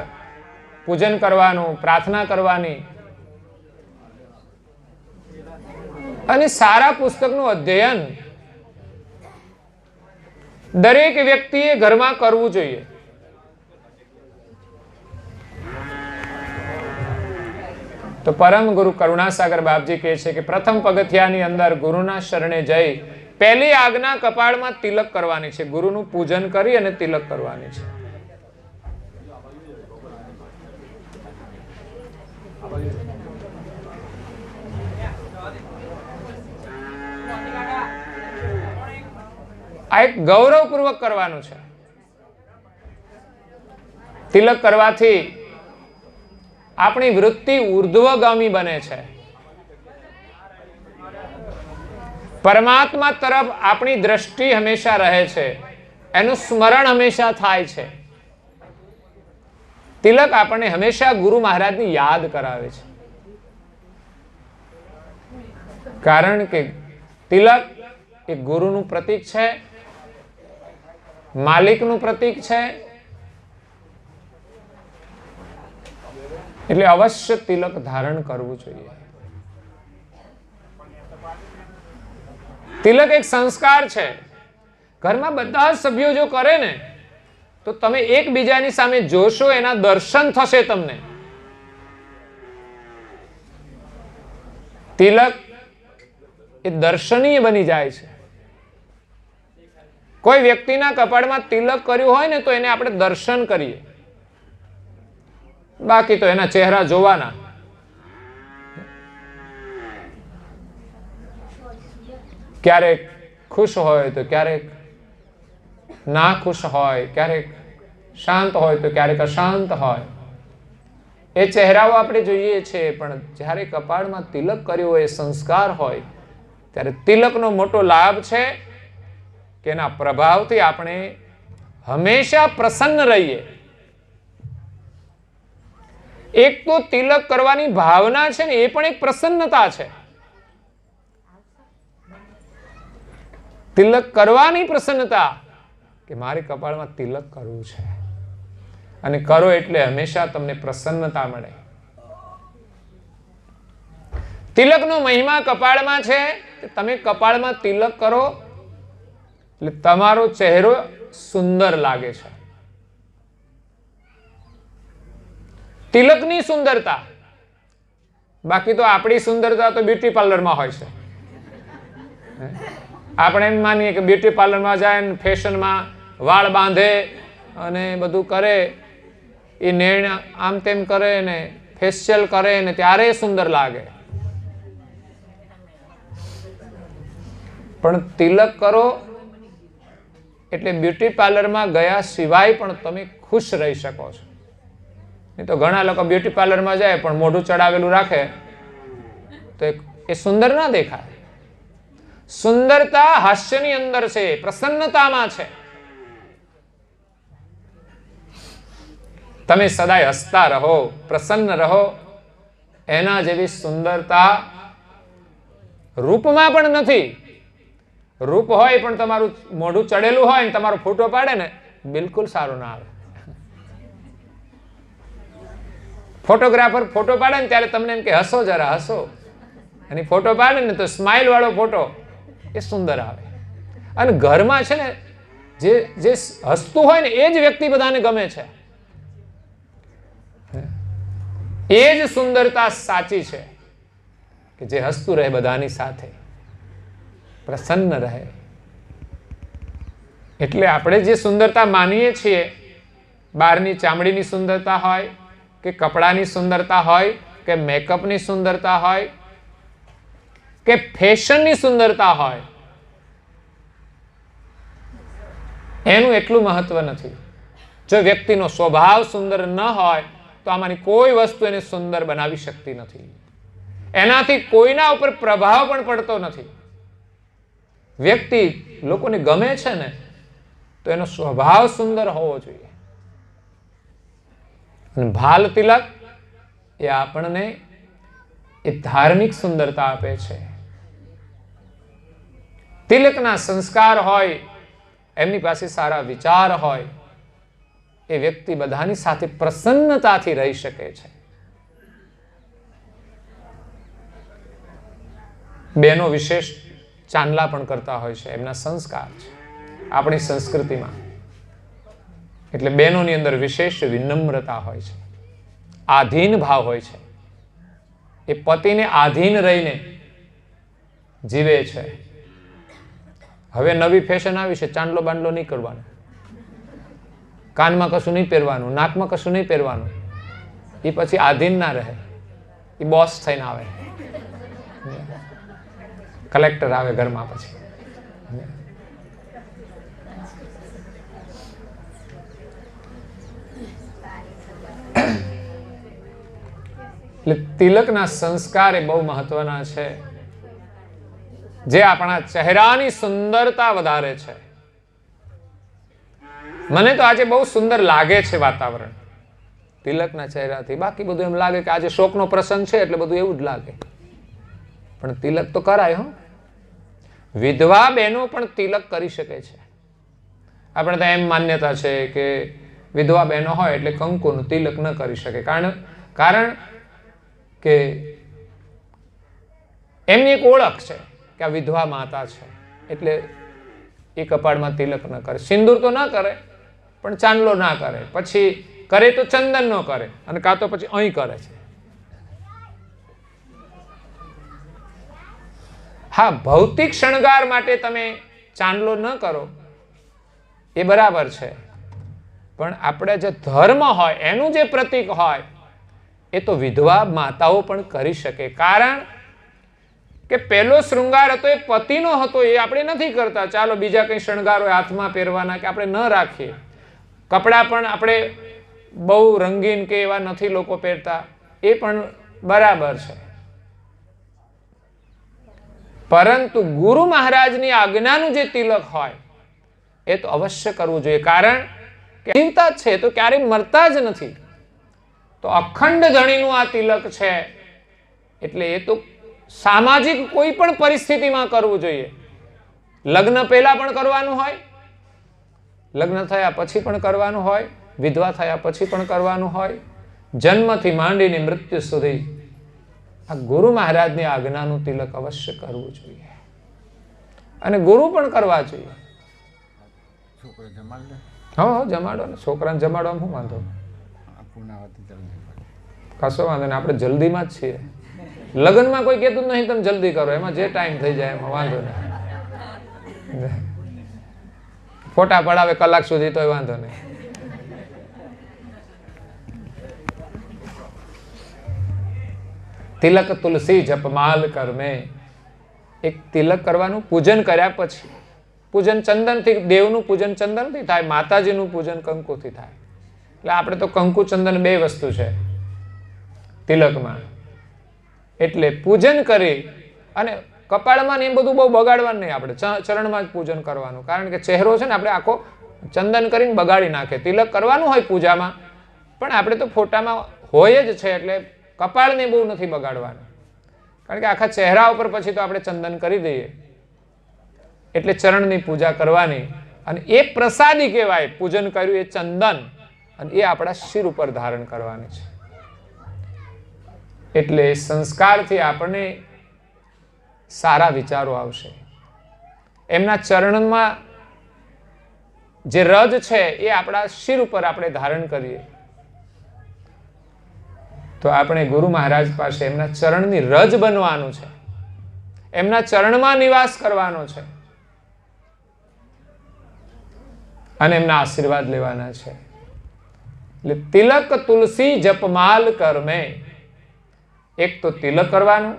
પૂજન કરવાનું, પ્રાર્થના કરવાની અને સારા પુસ્તકનું અધ્યયન દરેક વ્યક્તિએ ઘરમાં કરવું જોઈએ. તો પરમ ગુરુ કરુણાસાગર બાપજી કહે છે કે પ્રથમ પગથિયાની અંદર ગુરુના શરણે જઈ પહેલી આજ્ઞા કપાળમાં તિલક કરવાની છે. ગુરુનું પૂજન કરી અને તિલક કરવાની છે. આ એક ગૌરવપૂર્વક કરવાનું છે. તિલક કરવાથી આપણી વૃત્તિ ઉર્ધ્વગામી બને છે. પરમાત્મા તરફ આપણી દ્રષ્ટિ હંમેશા રહે છે, એનું સ્મરણ હંમેશા થાય છે. તિલક આપણને હંમેશા ગુરુ મહારાજની યાદ કરાવે છે. કારણ કે તિલક એ ગુરુનું પ્રતીક છે, માલિકનું પ્રતીક છે. એટલે અવશ્ય તિલક ધારણ કરવું જોઈએ. તિલક એક સંસ્કાર છે. ઘરમાં બધા સભ્યો જો કરે ને તો તમે એકબીજાની સામે જોશો, એના દર્શન થશે તમને. તિલક એ દર્શનીય બની જાય છે. કોઈ વ્યક્તિના કપાળમાં તિલક કર્યું હોય ને તો એને આપણે દર્શન કરીએ, બાકી તો એના ચહેરા જોવાના. ક્યારેક ખુશ હોય તો ક્યારેક ના ખુશ હોય, ક્યારેક શાંત હોય તો ક્યારેક અશાંત હોય. એ ચહેરાઓ આપણે જોઈએ છીએ, પણ જ્યારે કપાળમાં તિલક કર્યું હોય, સંસ્કાર હોય, ત્યારે તિલકનો મોટો લાભ છે કે એના પ્રભાવથી આપણે હંમેશા પ્રસન્ન રહીએ. એક તો તિલક કરવાની ભાવના છે ને, એ પણ એક પ્રસન્નતા છે. તિલક કરવાની પ્રસન્નતા કે મારે કપાળમાં તિલક કરવું છે, અને કરો એટલે હંમેશા તમને પ્રસન્નતા મળે. તિલકનો મહિમા કપાળમાં છે. તમે કપાળમાં તિલક કરો એટલે તમારો ચહેરો સુંદર લાગે છે. તિલકની સુંદરતા. બાકી તો આપણી સુંદરતા તો બ્યુટી પાર્લરમાં હોય છે. આપણે એમ માનીએ કે બ્યુટી પાર્લરમાં જાય ને ફેશનમાં વાળ બાંધે અને બધું કરે, એ નેણ આમ તેમ કરે ને ફેશિયલ કરે ને ત્યારે સુંદર લાગે. પણ તિલક કરો એટલે બ્યુટી પાર્લરમાં ગયા સિવાય પણ તમે ખુશ રહી શકો છો. નહીં તો ઘણા લોકો બ્યુટી પાર્લરમાં જાય પણ મોઢું ચડાવેલું રાખે તો એ સુંદર ના દેખાય. સુંદરતા હાસ્યની અંદર છે, પ્રસન્નતામાં છે. તમે સદાય હસતા રહો, પ્રસન્ન રહો. એના જેવી સુંદરતા રૂપમાં પણ નથી. રૂપ હોય પણ તમારું મોઢું ચડેલું હોય ને તમારો ફોટો પાડે ને બિલકુલ સારું ના આવે. ફોટોગ્રાફર ફોટો પાડે ને ત્યારે તમને એમ કે હસો, જરા હસો, અને ફોટો પાડે ને તો સ્માઇલ વાળો ફોટો એ સુંદર આવે. અને ઘરમાં છે ને જે હસતું હોય ને એ જ વ્યક્તિ બધાને ગમે છે. એ જ સુંદરતા સાચી છે કે જે હસતું રહે બધાની સાથે, પ્રસન્ન રહે. એટલે આપણે જે સુંદરતા માનીએ છીએ, બહારની ચામડીની સુંદરતા હોય કે કપડાની સુંદરતા હોય કે મેકઅપની સુંદરતા હોય કે ફેશનની સુંદરતા હોય, એનું એટલું મહત્વ નથી. જો વ્યક્તિનો સ્વભાવ સુંદર ન હોય તો આમાંની કોઈ વસ્તુ એને સુંદર બનાવી શકતી નથી. એનાથી કોઈના ઉપર પ્રભાવ પણ પડતો નથી. વ્યક્તિ લોકોને ગમે છે ને તો એનો સ્વભાવ સુંદર હોવો જોઈએ. અને ભાલ તિલક એ આપણને એ ધાર્મિક સુંદરતા આપે છે. તિલકના સંસ્કાર હોય, એમની પાસે સારા વિચાર હોય, એ વ્યક્તિ બધાની સાથે પ્રસન્નતાથી રહી શકે છે. બહેનો વિશેષ ચાંદલા પણ કરતા હોય છે, એમના સંસ્કાર છે આપણી સંસ્કૃતિમાં. એટલે બહેનોની અંદર વિશેષ વિનમ્રતા હોય છે, આધીન ભાવ હોય છે. એ પતિને આધીન રહીને જીવે છે. હવે નવી ફેશન આવી છે, ચાંદલો બાંડલો નહીં કરવાનો, કાનમાં કશું નહીં પહેરવાનું, નાકમાં કશું નહીં પહેરવાનું. એ પછી આધીન ના રહે, એ બોસ થઈને આવે, કલેક્ટર આવે ઘરમાં પછી. એટલે તિલકના સંસ્કાર એ બહુ મહત્વના છે, જે આપણા ચહેરાની સુંદરતા વધારે છે. મને તો આજે બહુ સુંદર લાગે છે વાતાવરણ તિલકના ચહેરાથી. બાકી બધું એમ લાગે કે આજે શોકનો પ્રસંગ છે એટલે બધું એવું જ લાગે, પણ તિલક તો કરાય. વિધવા બહેનો પણ તિલક કરી શકે છે. આપણે ત્યાં એમ માન્યતા છે કે વિધવા બહેનો હોય એટલે કંકુનું તિલક ન કરી શકે, કારણ કે એમની એક ઓળખ છે કે આ વિધવા માતા છે, એટલે એ કપાળમાં તિલક ન કરે. સિંદૂર તો ના કરે, પણ ચાંદલો ના કરે. પછી કરે તો ચંદન ન કરે, અને કાં તો પછી અહીં કરે છે. હા, ભૌતિક શણગાર માટે તમે ચાંદલો ન કરો એ બરાબર છે, પણ આપણે જે ધર્મ હોય એનું જે પ્રતીક હોય એ તો વિધવા માતાઓ પણ કરી શકે. કારણ કે પહેલો શૃંગાર હતો એ પતિનો હતો, એ આપણે નથી કરતા. ચાલો બીજા કંઈ શણગાર હોય હાથમાં પહેરવાના કે આપણે ન રાખીએ. કપડાં પણ આપણે બહુ રંગીન કે એવા નથી લોકો પહેરતા, એ પણ બરાબર છે. પરંતુ ગુરુ મહારાજની આજ્ઞાનું જે તિલક હોય એ તો અવશ્ય કરવું જોઈએ, કારણ કે જીવતા જ છે તો ક્યારેય મરતા જ નથી. તો અખંડ ધણીનું આ તિલક છે, એટલે એ તો સામાજિક કોઈ પણ પરિસ્થિતિમાં કરવું જોઈએ. લગ્ન પહેલા પણ કરવાનું હોય, લગ્ન થયા પછી પણ કરવાનું હોય, વિધવા થયા પછી પણ કરવાનું હોય, જન્મથી માંડીને મૃત્યુ સુધી આ ગુરુ મહારાજની આજ્ઞાનું તિલક અવશ્ય કરવું જોઈએ, અને ગુરુ પણ કરવા જોઈએ. હા, જમાડો ને, છોકરાને જમાડવામાં શું વાંધો? કશો વાંધો નહીં, આપણે જલ્દીમાં જ છીએ. લગ્નમાં કોઈ કહેતું જ નહીં તમે જલ્દી કરો, એમાં જે ટાઈમ થઈ જાય એમાં વાંધો નહીં. ફોટા પડાવે કલાક સુધી તોય વાંધો નહીં. તિલક તુલસી જપમાલ કરમે. એક તિલક કરવાનું, પૂજન કર્યા પછી પૂજન ચંદનથી, દેવનું પૂજન ચંદનથી થાય, માતાજીનું પૂજન કંકુથી થાય. એટલે આપણે તો કંકુ ચંદન બે વસ્તુ છે તિલકમાં. એટલે પૂજન કરી અને કપાળમાં ને એ બધું બહુ બગાડવાનું નહીં, આપણે ચરણમાં જ પૂજન કરવાનું. કારણ કે ચહેરો છે ને આપણે આખો ચંદન કરીને બગાડી નાખે. તિલક કરવાનું હોય પૂજામાં, પણ આપણે તો ફોટામાં હોય જ છે, એટલે કપાળને બહુ નથી બગાડવાનું. કારણ કે આખા ચહેરા ઉપર પછી તો આપણે ચંદન કરી દઈએ. એટલે ચરણની પૂજા કરવાની, અને એ પ્રસાદી કહેવાય. પૂજન કર્યું એ ચંદન, અને એ આપણા શિર ઉપર ધારણ કરવાની છે. એટલે સંસ્કારથી આપણને સારા વિચારો આવશે. એમના ચરણમાં જે રજ છે એ આપણા શિર ઉપર આપણે ધારણ કરીએ તો આપણે ગુરુ મહારાજ પાસે એમના ચરણની રજ બનવાનું છે, એમના ચરણમાં નિવાસ કરવાનો છે, અને એમના આશીર્વાદ લેવાના છે. એટલે તિલક તુલસી જપમાલ કરમે. એક તો તિલક કરવાનું,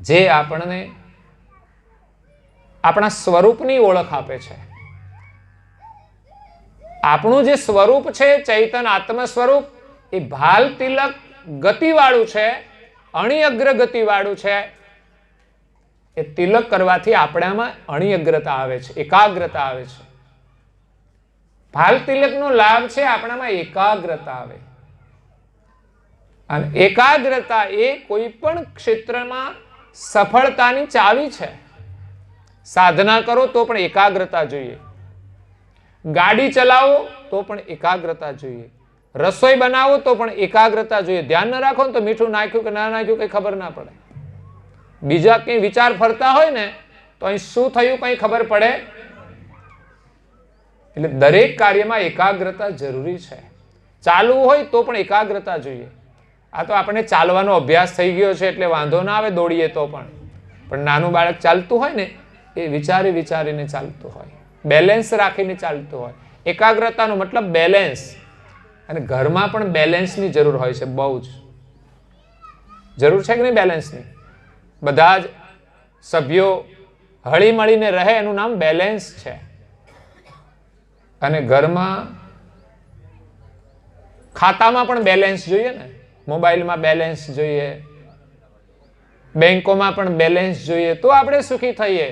જે આપણને આપણા સ્વરૂપની ઓળખ આપે છે. આપણું જે સ્વરૂપ છે ચૈતન આત્મ સ્વરૂપ, એ ભાલ તિલક ગતિવાળું છે, અણિઅગ્ર ગતિવાળું છે. એ તિલક કરવાથી આપણામાં અણિઅગ્રતા આવે છે, એકાગ્રતા આવે છે. ભાલ તિલકનો લાભ છે આપણામાં એકાગ્રતા આવે. અને એકાગ્રતા એ કોઈ પણ ક્ષેત્રમાં સફળતાની ચાવી છે. સાધના કરો તો પણ એકાગ્રતા જોઈએ, ગાડી ચલાવો તો પણ એકાગ્રતા જોઈએ, રસોઈ બનાવો તો પણ એકાગ્રતા જોઈએ. ધ્યાન ન રાખો ને તો મીઠું નાખ્યું કે ના નાખ્યું કઈ ખબર ના પડે. બીજા કઈ વિચાર ફરતા હોય ને તો અહીં શું થયું કઈ ખબર પડે. એટલે દરેક કાર્યમાં એકાગ્રતા જરૂરી છે. ચાલવું હોય તો પણ એકાગ્રતા જોઈએ. આ તો આપણે ચાલવાનો અભ્યાસ થઈ ગયો છે એટલે વાંધો ના આવે, દોડીએ તો પણ નાનું બાળક ચાલતું હોય ને એ વિચારી વિચારીને ચાલતું હોય, બેલેન્સ રાખીને ચાલતું હોય. એકાગ્રતાનો મતલબ બેલેન્સ. અને ઘરમાં પણ બેલેન્સની જરૂર હોય છે, બહુ જ જરૂર છે કે નહીં બેલેન્સની. બધા જ સભ્યો હળી મળીને રહે એનું નામ બેલેન્સ છે. અને ઘરમાં ખાતામાં પણ બેલેન્સ જોઈએ ને. મોબાઈલમાં બેલેન્સ જોઈએ, બેંકોમાં પણ બેલેન્સ જોઈએ, તો આપણે સુખી થઈએ.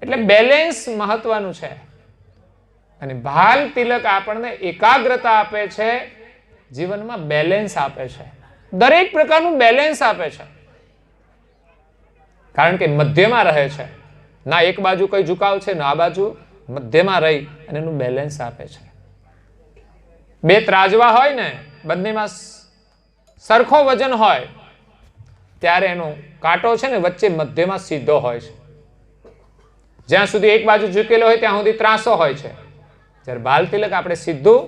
એટલે બેલેન્સ મહત્વનું છે. અને ભાલ તિલક આપણને એકાગ્રતા આપે છે, જીવનમાં બેલેન્સ આપે છે, દરેક પ્રકારનું બેલેન્સ આપે છે. કારણ કે મધ્યમાં રહે છે, ના એક બાજુ કઈ ઝુકાવ છે, ના આ બાજુ, મધ્યમાં રહી અને એનું બેલેન્સ આપે છે. બે ત્રાજવા હોય ને, બંનેમાં સરખો વજન હોય, ત્યારે એનો કાંટો છે ને વચ્ચે મધ્યમાં સીધો હોય છે. જ્યાં સુધી એક બાજુ ઝૂકેલો હોય ત્યાં સુધી ત્રાસો હોય છે. જ્યારે ભાલ તિલક આપણે સીધું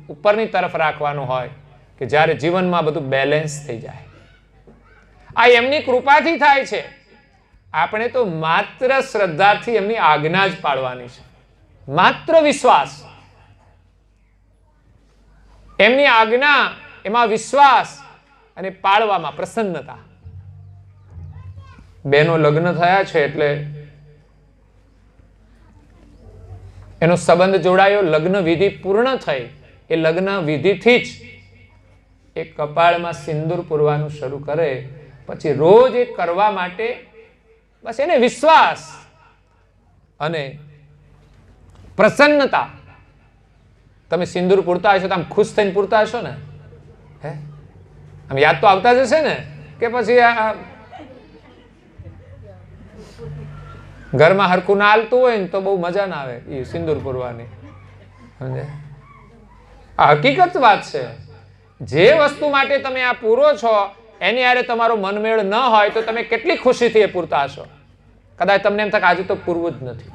ઉપરની તરફ રાખવાનું હોય કે જ્યારે જીવનમાં બધું બેલેન્સ થઈ જાય. આ એમની કૃપાથી થાય છે. આપણે તો માત્ર શ્રદ્ધાથી એમની આજ્ઞા જ પાળવાની છે, માત્ર વિશ્વાસ. એમની આજ્ઞા, એમાં વિશ્વાસ અને પાળવામાં પ્રસન્નતા. બેનો લગ્ન થયા છે એટલે એનો સંબંધ જોડાયો, લગ્ન વિધિ પૂર્ણ થઈ. એ લગ્ન વિધિથી જ એ કપાળમાં સિંદૂર પૂરવાનું શરૂ કરે. પછી રોજ એ કરવા માટે બસ એને વિશ્વાસ અને પ્રસન્નતા. તમે સિંદૂર પૂરતા હશો તો આમ ખુશ થઈને પૂરતા હશો ને? હે, આમ યાદ તો આવતા જ હશે ને? કે પછી ઘરમાં હરખું ના હાલતું હોય ને તો બહુ મજા ના આવે એ સિંદૂર પૂરવાની. સમજે? આ હકીકત વાત છે. જે વસ્તુ માટે તમે આ પૂરો છો એની હારે તમારો મનમેળ ન હોય તો તમે કેટલી ખુશીથી એ પૂરતા હશો. કદાચ તમને એમ થાય આજે તો પૂરવું જ નથી.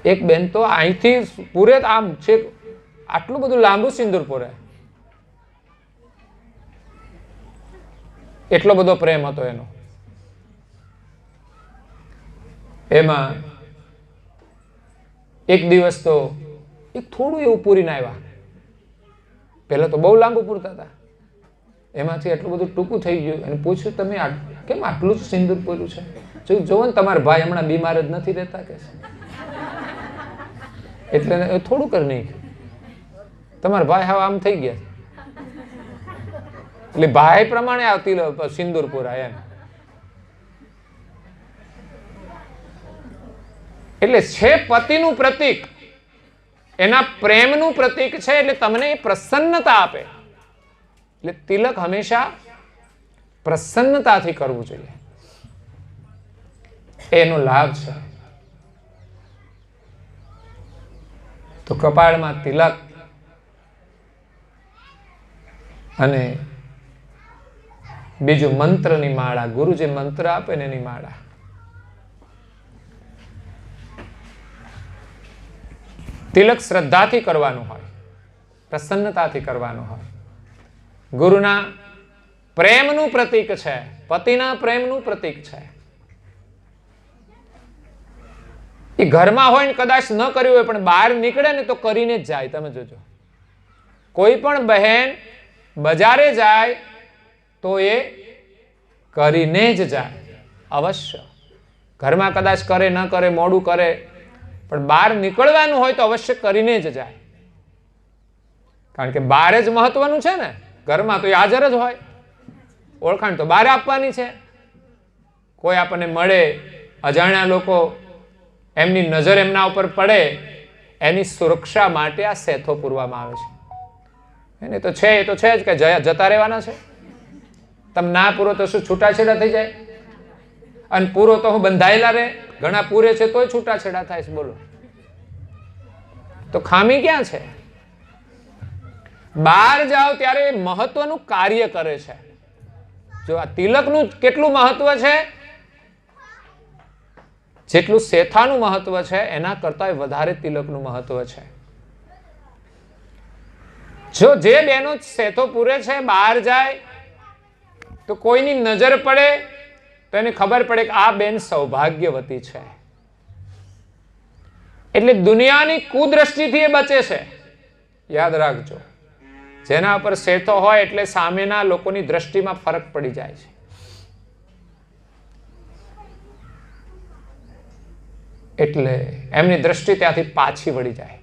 એક બેન તો અહીંથી પૂરે આમ છે, આટલું બધું લાંબુ સિંદૂર પૂરે. એટલો બધો પ્રેમ હતો એનો. એમાં એક દિવસ તો એક થોડું એવું પૂરીને આવ્યા. પહેલા તો બહુ લાંબુ પૂરતા હતા, એમાંથી એટલું બધું ટૂંકું થઈ ગયું. અને પૂછ્યું તમે કેમ આટલું જ સિંદૂર પૂર્યું છે? જોવો ને તમારા ભાઈ હમણાં બીમાર જ નથી રહેતા કે એટલે થોડું કરી નાખ્યું. તમારા ભાઈ હવે આમ થઈ ગયા એટલે ભાઈ પ્રમાણે આવતી સિંદૂર પૂરાય એમ. એટલે છે પતિનું પ્રતીક, એના પ્રેમનું પ્રતીક છે. એટલે તમને એ પ્રસન્નતા આપે. એટલે તિલક હંમેશા પ્રસન્નતાથી કરવું જોઈએ, એનો લાભ છે. તો કપાળમાં તિલક અને બીજું મંત્રની માળા, ગુરુ જે મંત્ર આપે ને એની માળા. તિલક શ્રદ્ધાથી કરવાનું હોય, પ્રસન્નતાથી કરવાનું હોય. ગુરુના પ્રેમનું પ્રતીક છે, પતિના પ્રેમનું પ્રતીક છે. એ ઘરમાં હોય ને કદાચ ન કર્યું હોય પણ બહાર નીકળે ને તો કરીને જ જાય. તમે જોજો, કોઈ પણ બહેન બજારે જાય તો એ કરીને જ જાય, અવશ્ય. ઘરમાં કદાચ કરે ન કરે, મોડું કરે, પણ બહાર નીકળવાનું હોય તો અવશ્ય કરીને જ જાય. કારણ કે બહાર જ મહત્વનું છે ને, ઘરમાં તો એ હાજર જ હોય. ઓળખાણ તો બહાર આપવાની છે. કોઈ આપણને મળે, અજાણ્યા લોકો, એમની નજર એમના ઉપર પડે, એની સુરક્ષા માટે આ સેથો પૂરવામાં આવે છે. એને તો છે, એ તો છે જ કે જતા રહેવાના છે. તમે ના પૂરો તો શું છૂટાછેડા થઈ જાય? અને પૂરો તો હું બંધાયેલા રહે. ઘણા પૂરે છે તોય છૂટાછેડા થાય છે. બોલો, તો ખામી ક્યાં છે? બહાર જાઓ ત્યારે મહત્વનું કાર્ય કરે છે. જો આ તિલકનું કેટલું મહત્વ છે, જેટલું સેથાનું મહત્વ છે એના કરતા વધારે તિલકનું મહત્વ છે. જો જે બહેનો સેથો પૂરે છે, બહાર જાય તો કોઈની નજર પડે તો એને ખબર પડે કે આ બેન સૌભાગ્યવતી છે. એટલે દુનિયાની કુદ્રષ્ટિથી એ બચે છે. યાદ રાખજો, જેના પર સેથો હોય એટલે સામેના લોકોની દ્રષ્ટિમાં ફરક પડી જાય છે. એટલે એમની દ્રષ્ટિ ત્યાંથી પાછી વળી જાય.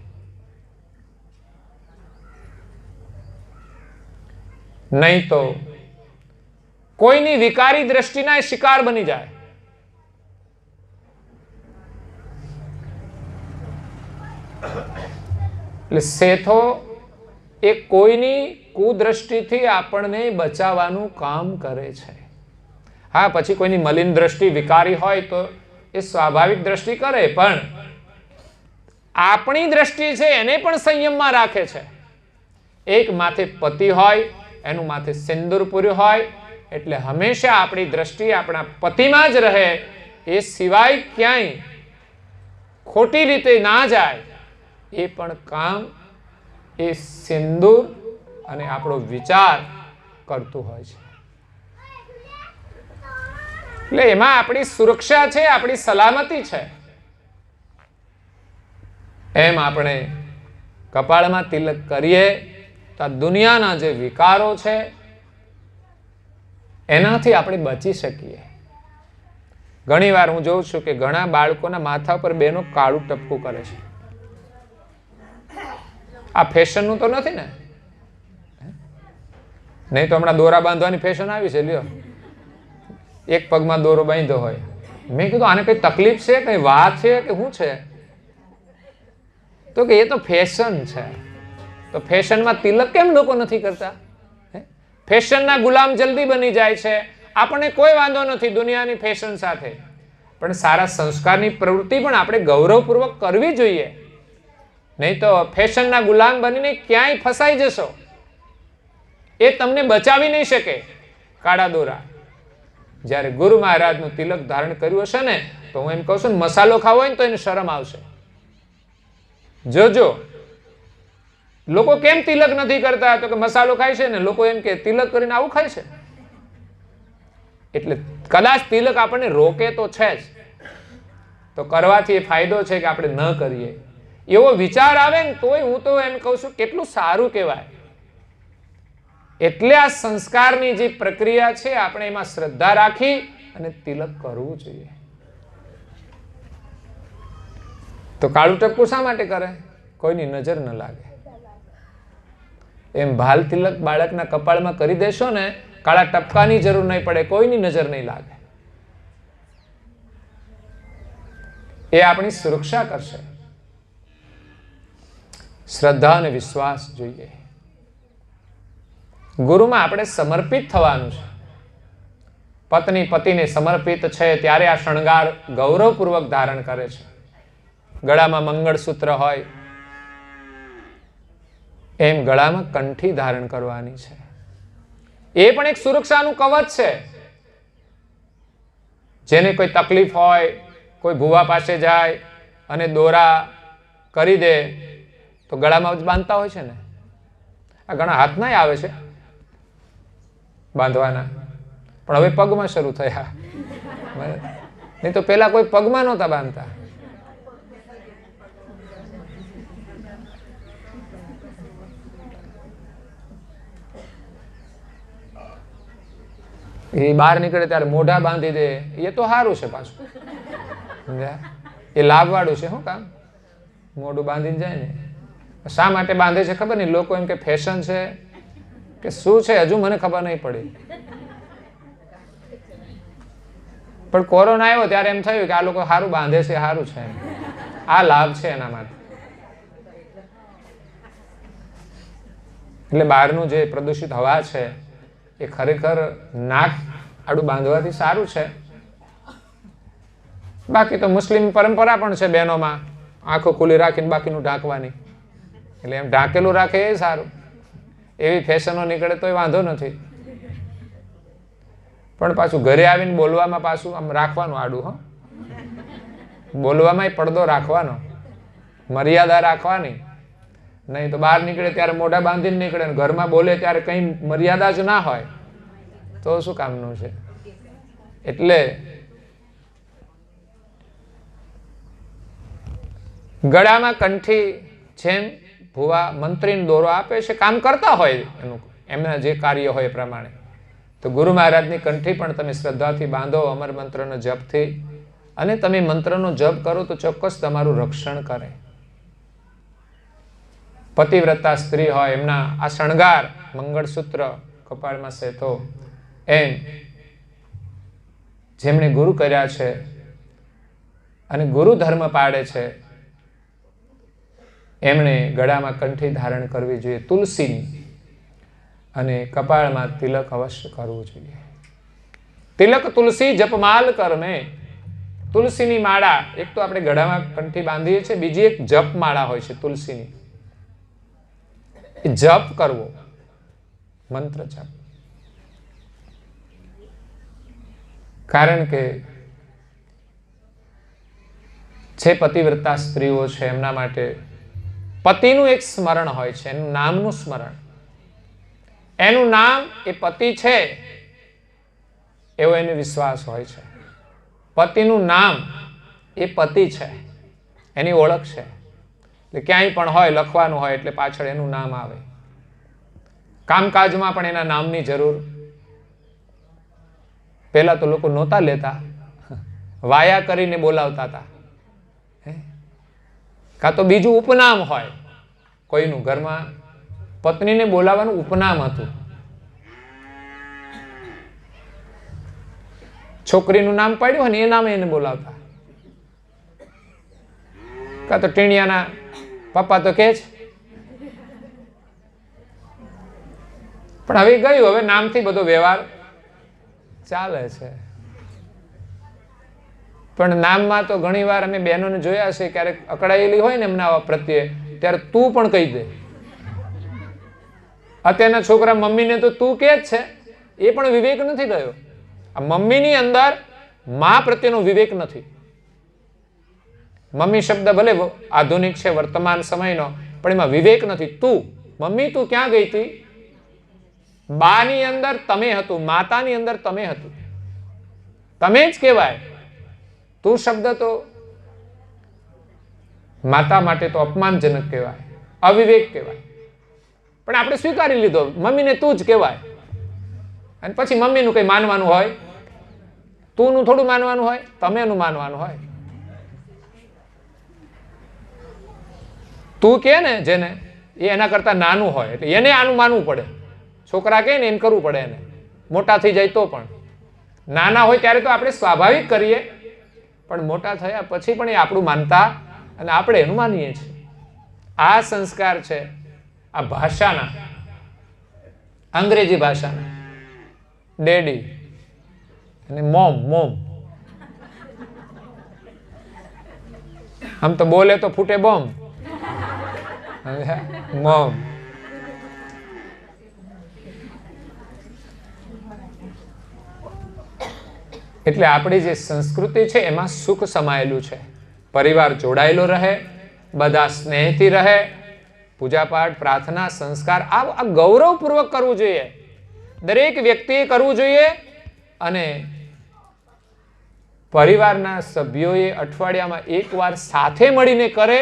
નહીં તો કોઈની વિકારી દ્રષ્ટિના શિકાર બની જાય. એટલે શેઠો એ કોઈની કુદ્રષ્ટિથી આપણને બચાવવાનું કામ કરે છે. હા, પછી કોઈની મલિન દ્રષ્ટિ વિકારી હોય તો એ સ્વાભાવિક દ્રષ્ટિ કરે, પણ આપણી દ્રષ્ટિ છે એને પણ સંયમમાં રાખે છે. એક માથે પતિ હોય, એનું માથે સિંદૂર પૂર્યું હોય, એટલે હંમેશા આપણી દ્રષ્ટિ આપણા પતિમાં જ રહે, એ સિવાય ક્યાંય ખોટી રીતે ના જાય. એ પણ કામ એ સિંદૂર અને આપણો વિચાર કરતું હોય છે. એટલે એમાં આપણી સુરક્ષા છે, આપણી સલામતી છે. એમ આપણે કપાળમાં તિલક કરીએ તો આ દુનિયાના જે વિકારો છે એનાથી આપણે બચી શકીએ. ઘણી વાર હું જોઉં છું કે ઘણા બાળકોના માથા પર બેનો કાળું ટપકું કરે છે. આ ફેશનનું તો નથી ને? નહીં તો હમણાં દોરા બાંધવાની ફેશન આવી છે. લ્યો, એક પગમાં દોરો બાંધ્યો હોય. મેં કીધું આને કઈ તકલીફ છે, કઈ વાત છે કે શું છે? તો કે એ તો ફેશન છે. તો ફેશનમાં તિલક કેમ લોકો નથી કરતા? ફેશનના ગુલામ જલ્દી બની જાય છે. આપણને કોઈ વાંધો નથી દુનિયાની ફેશન સાથે, પણ સારા સંસ્કારની પ્રવૃત્તિ પણ આપણે ગૌરવપૂર્વક કરવી જોઈએ. નહીં તો ફેશનના ગુલામ બનીને ક્યાંય ફસાઈ જશો. એ તમને બચાવી નહીં શકે. કાળા દોરા જ્યારે ગુરુ મહારાજનું તિલક ધારણ કર્યું હશે ને, તો હું એમ કહું છું, મસાલો ખાવો હોય ને તો એને શરમ આવશે. જોજો લોકો કેમ તિલક નથી કરતા, તો કે મસાલો ખાય છે ને. લોકો એમ કે તિલક કરીને આવું ખાય છે. એટલે કદાચ તિલક આપણને રોકે તો છે જ, તો કરવાથી એ ફાયદો છે કે આપણે ન કરીએ એવો વિચાર આવે ને, તોય હું તો એમ કહું છું કેટલું સારું કહેવાય. એટલે આ સંસ્કારની જે પ્રક્રિયા છે આપણે એમાં શ્રદ્ધા રાખી અને તિલક કરવું જોઈએ. તો કાળું ટપકું શા માટે કરે? કોઈની નજર ન લાગે. એમ ભાલ તિલક બાળકના કપાળમાં કરી દેશો ને, કાળા ટપકાની જરૂર નહીં પડે, કોઈની નજર નહીં લાગે. એ આપણી સુરક્ષા કરશે. શ્રદ્ધા અને વિશ્વાસ જોઈએ. ગુરુમાં આપણે સમર્પિત થવાનું છે. પત્ની પતિને સમર્પિત છે ત્યારે આ શણગાર ગૌરવપૂર્વક ધારણ કરે છે. ગળામાં મંગળસૂત્ર હોય એમ ગળામાં કંઠી ધારણ કરવાની છે. એ પણ એક સુરક્ષાનું કવચ છે. જેને કોઈ તકલીફ હોય, કોઈ ભુવા પાસે જાય અને દોરા કરી દે તો ગળામાં જ બાંધતા હોય છે ને. આ ઘણા હાથનાય આવે છે બાંધવાના, પણ હવે પગમાં શરૂ થયા. નહીં તો પેલા કોઈ પગમાં નહોતા બાંધતા. એ બહાર નીકળે ત્યારે મોઢા બાંધી દે, એ તો સારું છે પાછું. એ લાભવાળું છે. શું કામ મોઢું બાંધીને જાય ને? શા માટે બાંધે છે ખબર નહીં. લોકો એમ કે ફેશન છે કે શું છે, હજુ મને ખબર નહીં પડી. પણ કોરોના આવ્યો ત્યારે એમ થયું કે આ લોકો સારું બાંધે છે, સારું છે, આ લાભ છે એના માટે. એટલે બહારનું જે પ્રદૂષિત હવા છે એ ખરેખર નાક આડું બાંધવાથી સારું છે. બાકી તો મુસ્લિમ પરંપરા પણ છે બહેનોમાં આંખો ખુલ્લી રાખીને બાકીનું ઢાંકવાની. એટલે એમ ઢાંકેલું રાખે એ સારું. એવી ફેશનો નીકળે તોય વાંધો નથી. પણ પાછું ઘરે આવીને બોલવામાં પાછું આમ રાખવાનું આડું. હો, બોલવામાં પડદો રાખવાનો, મર્યાદા રાખવાની. નહીં તો બહાર નીકળે ત્યારે મોઢા બાંધીને નીકળે ને ઘરમાં બોલે ત્યારે કઈ મર્યાદા જ ના હોય તો શું કામનું છે? એટલે ગળામાં કંઠી જેમ ભુવા મંત્રીને દોરો આપે છે, કામ કરતા હોય એનું એમના જે કાર્ય હોય એ પ્રમાણે, તો ગુરુ મહારાજની કંઠી પણ તમે શ્રદ્ધાથી બાંધો અમર મંત્રનો જપથી, અને તમે મંત્રનો જપ કરો તો ચોક્કસ તમારું રક્ષણ કરે. પતિવ્રતા સ્ત્રી હોય એમના આ શણગાર મંગળસૂત્ર, કપાળમાં સેતો, એમ જેમણે ગુરુ કર્યા છે અને ગુરુ ધર્મ પાડે છે એમણે ગળામાં કંઠી ધારણ કરવી જોઈએ તુલસીની, અને કપાળમાં તિલક અવશ્ય કરવું જોઈએ. તિલક તુલસી જપમાલ કરમે. તુલસીની માળા, એક તો આપણે ગળામાં કંઠી બાંધીએ છીએ, બીજી એક જપ માળા હોય છે તુલસીની. જપ કરવો, મંત્ર જપ. કારણ કે જે પતિવ્રતા સ્ત્રીઓ છે એમના માટે પતિનું એક સ્મરણ હોય છે, એનું નામનું સ્મરણ. એનું નામ એ પતિ છે એવો એને વિશ્વાસ હોય છે. પતિનું નામ એ પતિ છે, એની ઓળખ છે. એટલે ક્યાંય પણ હોય લખવાનું હોય એટલે પાછળ એનું નામ આવે. કામકાજમાં પણ એના નામની જરૂર. પહેલા તો લોકો નહોતા લેતા, વાયા કરીને બોલાવતા હતા. કાં તો બીજું ઉપનામ હોય કોઈનું. ઘરમાં પત્નીને બોલાવવાનું ઉપનામ હતું. છોકરીનું નામ પાડ્યું હોય ને એ નામે એને બોલાવતા. કાં તો ટીણિયાના પપ્પા તો કે છે, પણ હવે ગયું, હવે નામથી બધો વ્યવહાર ચાલે છે. પણ નામમાં તો ઘણી વાર અમે બહેનોને જોયા છે, ક્યારેક અકળાયેલી હોય ને એમના પ્રત્યે, ત્યારે તું પણ કહી દે. અત્યારના છોકરા મમ્મીને તો તું કે જ છે, એ પણ વિવેક નથી રહ્યો. આ મમ્મીની અંદર માં પ્રત્યેનો વિવેક નથી. મમ્મી શબ્દ ભલે આધુનિક છે, વર્તમાન સમયનો, પણ એમાં વિવેક નથી. તું, મમ્મી તું ક્યાં ગઈ હતી? બાની અંદર તમે હતું, માતાની અંદર તમે હતું, તમે જ કહેવાય. તું શબ્દ તો માતા માટે તો અપમાનજનક કહેવાય, અવિવેક કહેવાય. પણ આપણે સ્વીકારી લીધો, મમ્મીને તું જ કહેવાય. અને પછી મમ્મીનું કઈ માનવાનું હોય? તું નું થોડું માનવાનું હોય, તમે નું માનવાનું હોય. તું કે ને જેને, એ એના કરતા નાનું હોય એટલે એને આનું માનવું પડે. છોકરા કહે ને એમ કરવું પડે એને. મોટા થઈ જાય તો પણ. નાના હોય ત્યારે તો આપણે સ્વાભાવિક કરીએ, પણ મોટા થયા પછી પણ એ આપણું માનતા અને આપણે એનું માનીએ છીએ. આ સંસ્કાર છે આ ભાષાના, અંગ્રેજી ભાષાના. ડેડી અને મોમ. મોમ આમ તો બોલે તો ફૂટે બોમ્બ. મોમ. એટલે આપણી જે સંસ્કૃતિ છે એમાં સુખ સમાયેલું છે. પરિવાર જોડાયેલો રહે, બધા સ્નેહથી રહે, પૂજાપાઠ, પ્રાર્થના, સંસ્કાર આ ગૌરવપૂર્વક કરવું જોઈએ. દરેક વ્યક્તિએ કરવું જોઈએ. અને પરિવારના સભ્યોએ અઠવાડિયામાં એકવાર સાથે મળીને કરે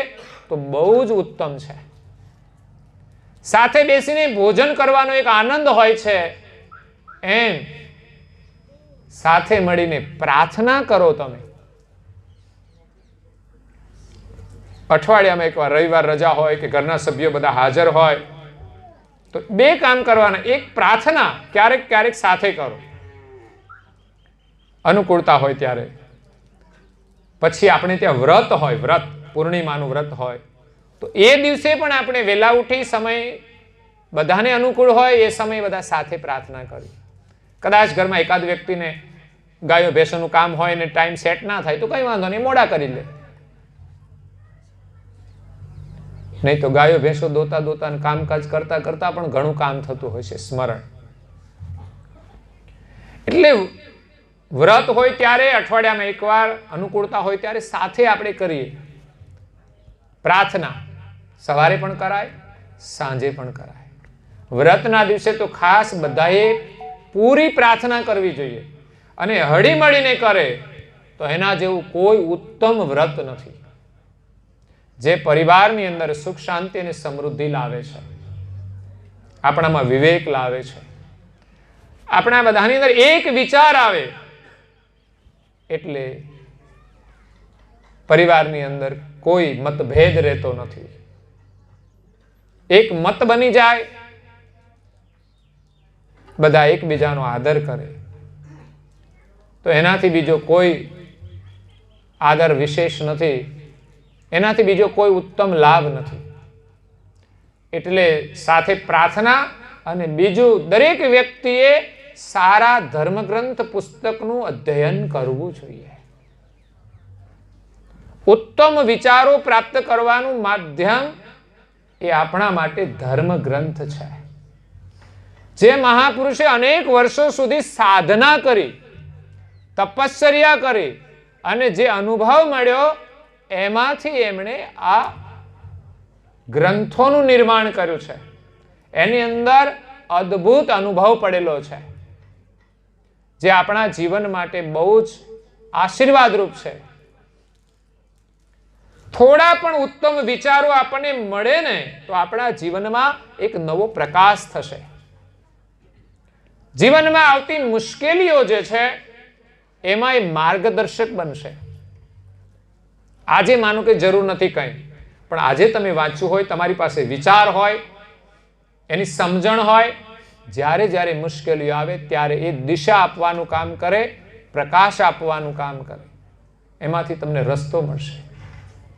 તો બહુ જ ઉત્તમ છે. સાથે બેસીને ભોજન કરવાનો એક આનંદ હોય છે, એમ સાથે મળીને પ્રાર્થના કરો. તમે અઠવાડિયામાં એકવાર, રવિવાર રજા હોય કે ઘરના સભ્યો બધા હાજર હોય તો બે કામ કરવાના. એક પ્રાર્થના ક્યારેક ક્યારેક સાથે કરો, અનુકૂળતા હોય ત્યારે. પછી આપણે ત્યાં વ્રત હોય, વ્રત પૂર્ણિમાનું વ્રત હોય તો એ દિવસે પણ આપણે વહેલા ઉઠી, સમય બધાને અનુકૂળ હોય એ સમય બધા સાથે પ્રાર્થના કરી. કદાચ ઘરમાં એકાદ વ્યક્તિને ગાયો ભેંસોનું કામ હોય ને ટાઈમ સેટ ના થાય તો કઈ વાંધો નહીં, મોડા કરી લે. નહીં તો ગાયો ભેંસો દોતા દોતા કામકાજ કરતા કરતા પણ ઘણું કામ થતું હોય છે. સ્મરણ. એટલે વ્રત હોય ત્યારે, અઠવાડિયામાં એકવાર, અનુકૂળતા હોય ત્યારે સાથે આપણે કરીએ. પ્રાર્થના સવારે પણ કરાય, સાંજે પણ કરાય. વ્રતના દિવસે તો ખાસ બધાએ પૂરી પ્રાર્થના કરવી જોઈએ. અને હળીમળીને કરે તો એના જેવું કોઈ ઉત્તમ વ્રત નથી, જે પરિવારની અંદર સુખ, શાંતિ અને સમૃદ્ધિ લાવે છે, આપણામાં વિવેક લાવે છે, આપણા બધાની અંદર એક વિચાર આવે. એટલે પરિવારની અંદર કોઈ મતભેદ રહેતો નથી. એક મત બની જાય, બધા એકબીજાનો આદર કરે, તો એનાથી બીજો કોઈ આદર વિશેષ નથી, એનાથી બીજો કોઈ ઉત્તમ લાભ નથી. એટલે સાથે પ્રાર્થના અને બીજું દરેક વ્યક્તિએ સારા ધર્મગ્રંથ પુસ્તકનું અધ્યયન કરવું જોઈએ. ઉત્તમ વિચારો પ્રાપ્ત કરવાનું માધ્યમ એ આપણા માટે ધર્મગ્રંથ છે. જે મહાપુરુષે અનેક વર્ષો સુધી સાધના કરી, તપશ્ચર્યા કરી અને જે અનુભવ મળ્યો એમાંથી એમણે આ ગ્રંથોનું નિર્માણ કર્યું છે. એની અંદર અદ્ભુત અનુભવ પડેલો છે, જે આપણા જીવન માટે બહુ જ આશીર્વાદરૂપ છે. થોડા પણ ઉત્તમ વિચારો આપણને મળે ને તો આપણા જીવનમાં એક નવો પ્રકાશ થશે. જીવનમાં આવતી મુશ્કેલીઓ જે છે એમાં એ માર્ગદર્શક બનશે. આજે માનો કે જરૂર નથી કંઈ, પણ આજે તમે વાંચ્યું હોય, તમારી પાસે વિચાર હોય, એની સમજણ હોય, જ્યારે જ્યારે મુશ્કેલીઓ આવે ત્યારે એ દિશા આપવાનું કામ કરે, પ્રકાશ આપવાનું કામ કરે, એમાંથી તમને રસ્તો મળશે.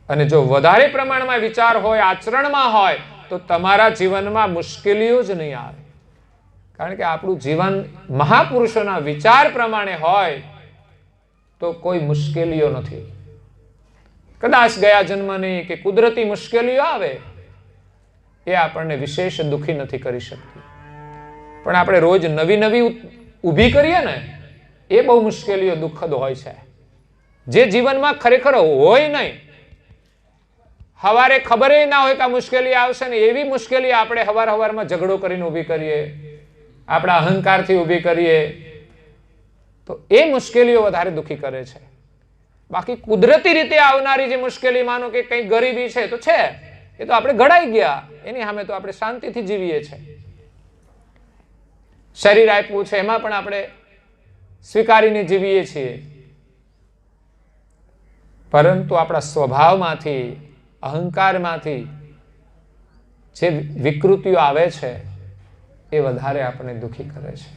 અને જો વધારે પ્રમાણમાં વિચાર હોય, આચરણમાં હોય, તો તમારા જીવનમાં મુશ્કેલીઓ જ નહીં આવે. કારણ કે આપણું જીવન મહાપુરુષોના વિચાર પ્રમાણે હોય તો કોઈ મુશ્કેલીઓ નથી. કદાચ ગયા જન્મની કે કુદરતી મુશ્કેલીઓ આવે એ આપણને વિશેષ દુઃખી નથી કરી શકતી, પણ આપણે રોજ નવી નવી ઊભી કરીએ ને એ બહુ મુશ્કેલીઓ દુઃખદ હોય છે, જે જીવનમાં ખરેખર હોય નહીં. હવારે ખબર ના હોય કે આ મુશ્કેલી આવશે ને એવી મુશ્કેલી આપણે હવારમાં ઝઘડો કરીને ઊભી કરીએ, આપણા અહંકારથી ઊભી કરીએ, તો એ મુશ્કેલીઓ વધારે દુઃખી કરે છે. બાકી કુદરતી રીતે આવનારી જે મુશ્કેલી, માનો કે કંઈ ગરીબી છે તો છે, એ તો આપણે ઘડાઈ ગયા, એની સામે તો આપણે શાંતિથી જીવીએ છીએ. શરીર આપ્યું છે એમાં પણ આપણે સ્વીકારીને જીવીએ છીએ, પરંતુ આપણા સ્વભાવમાંથી, અહંકારમાંથી જે વિકૃતિઓ આવે છે એ વધારે આપણને દુઃખી કરે છે.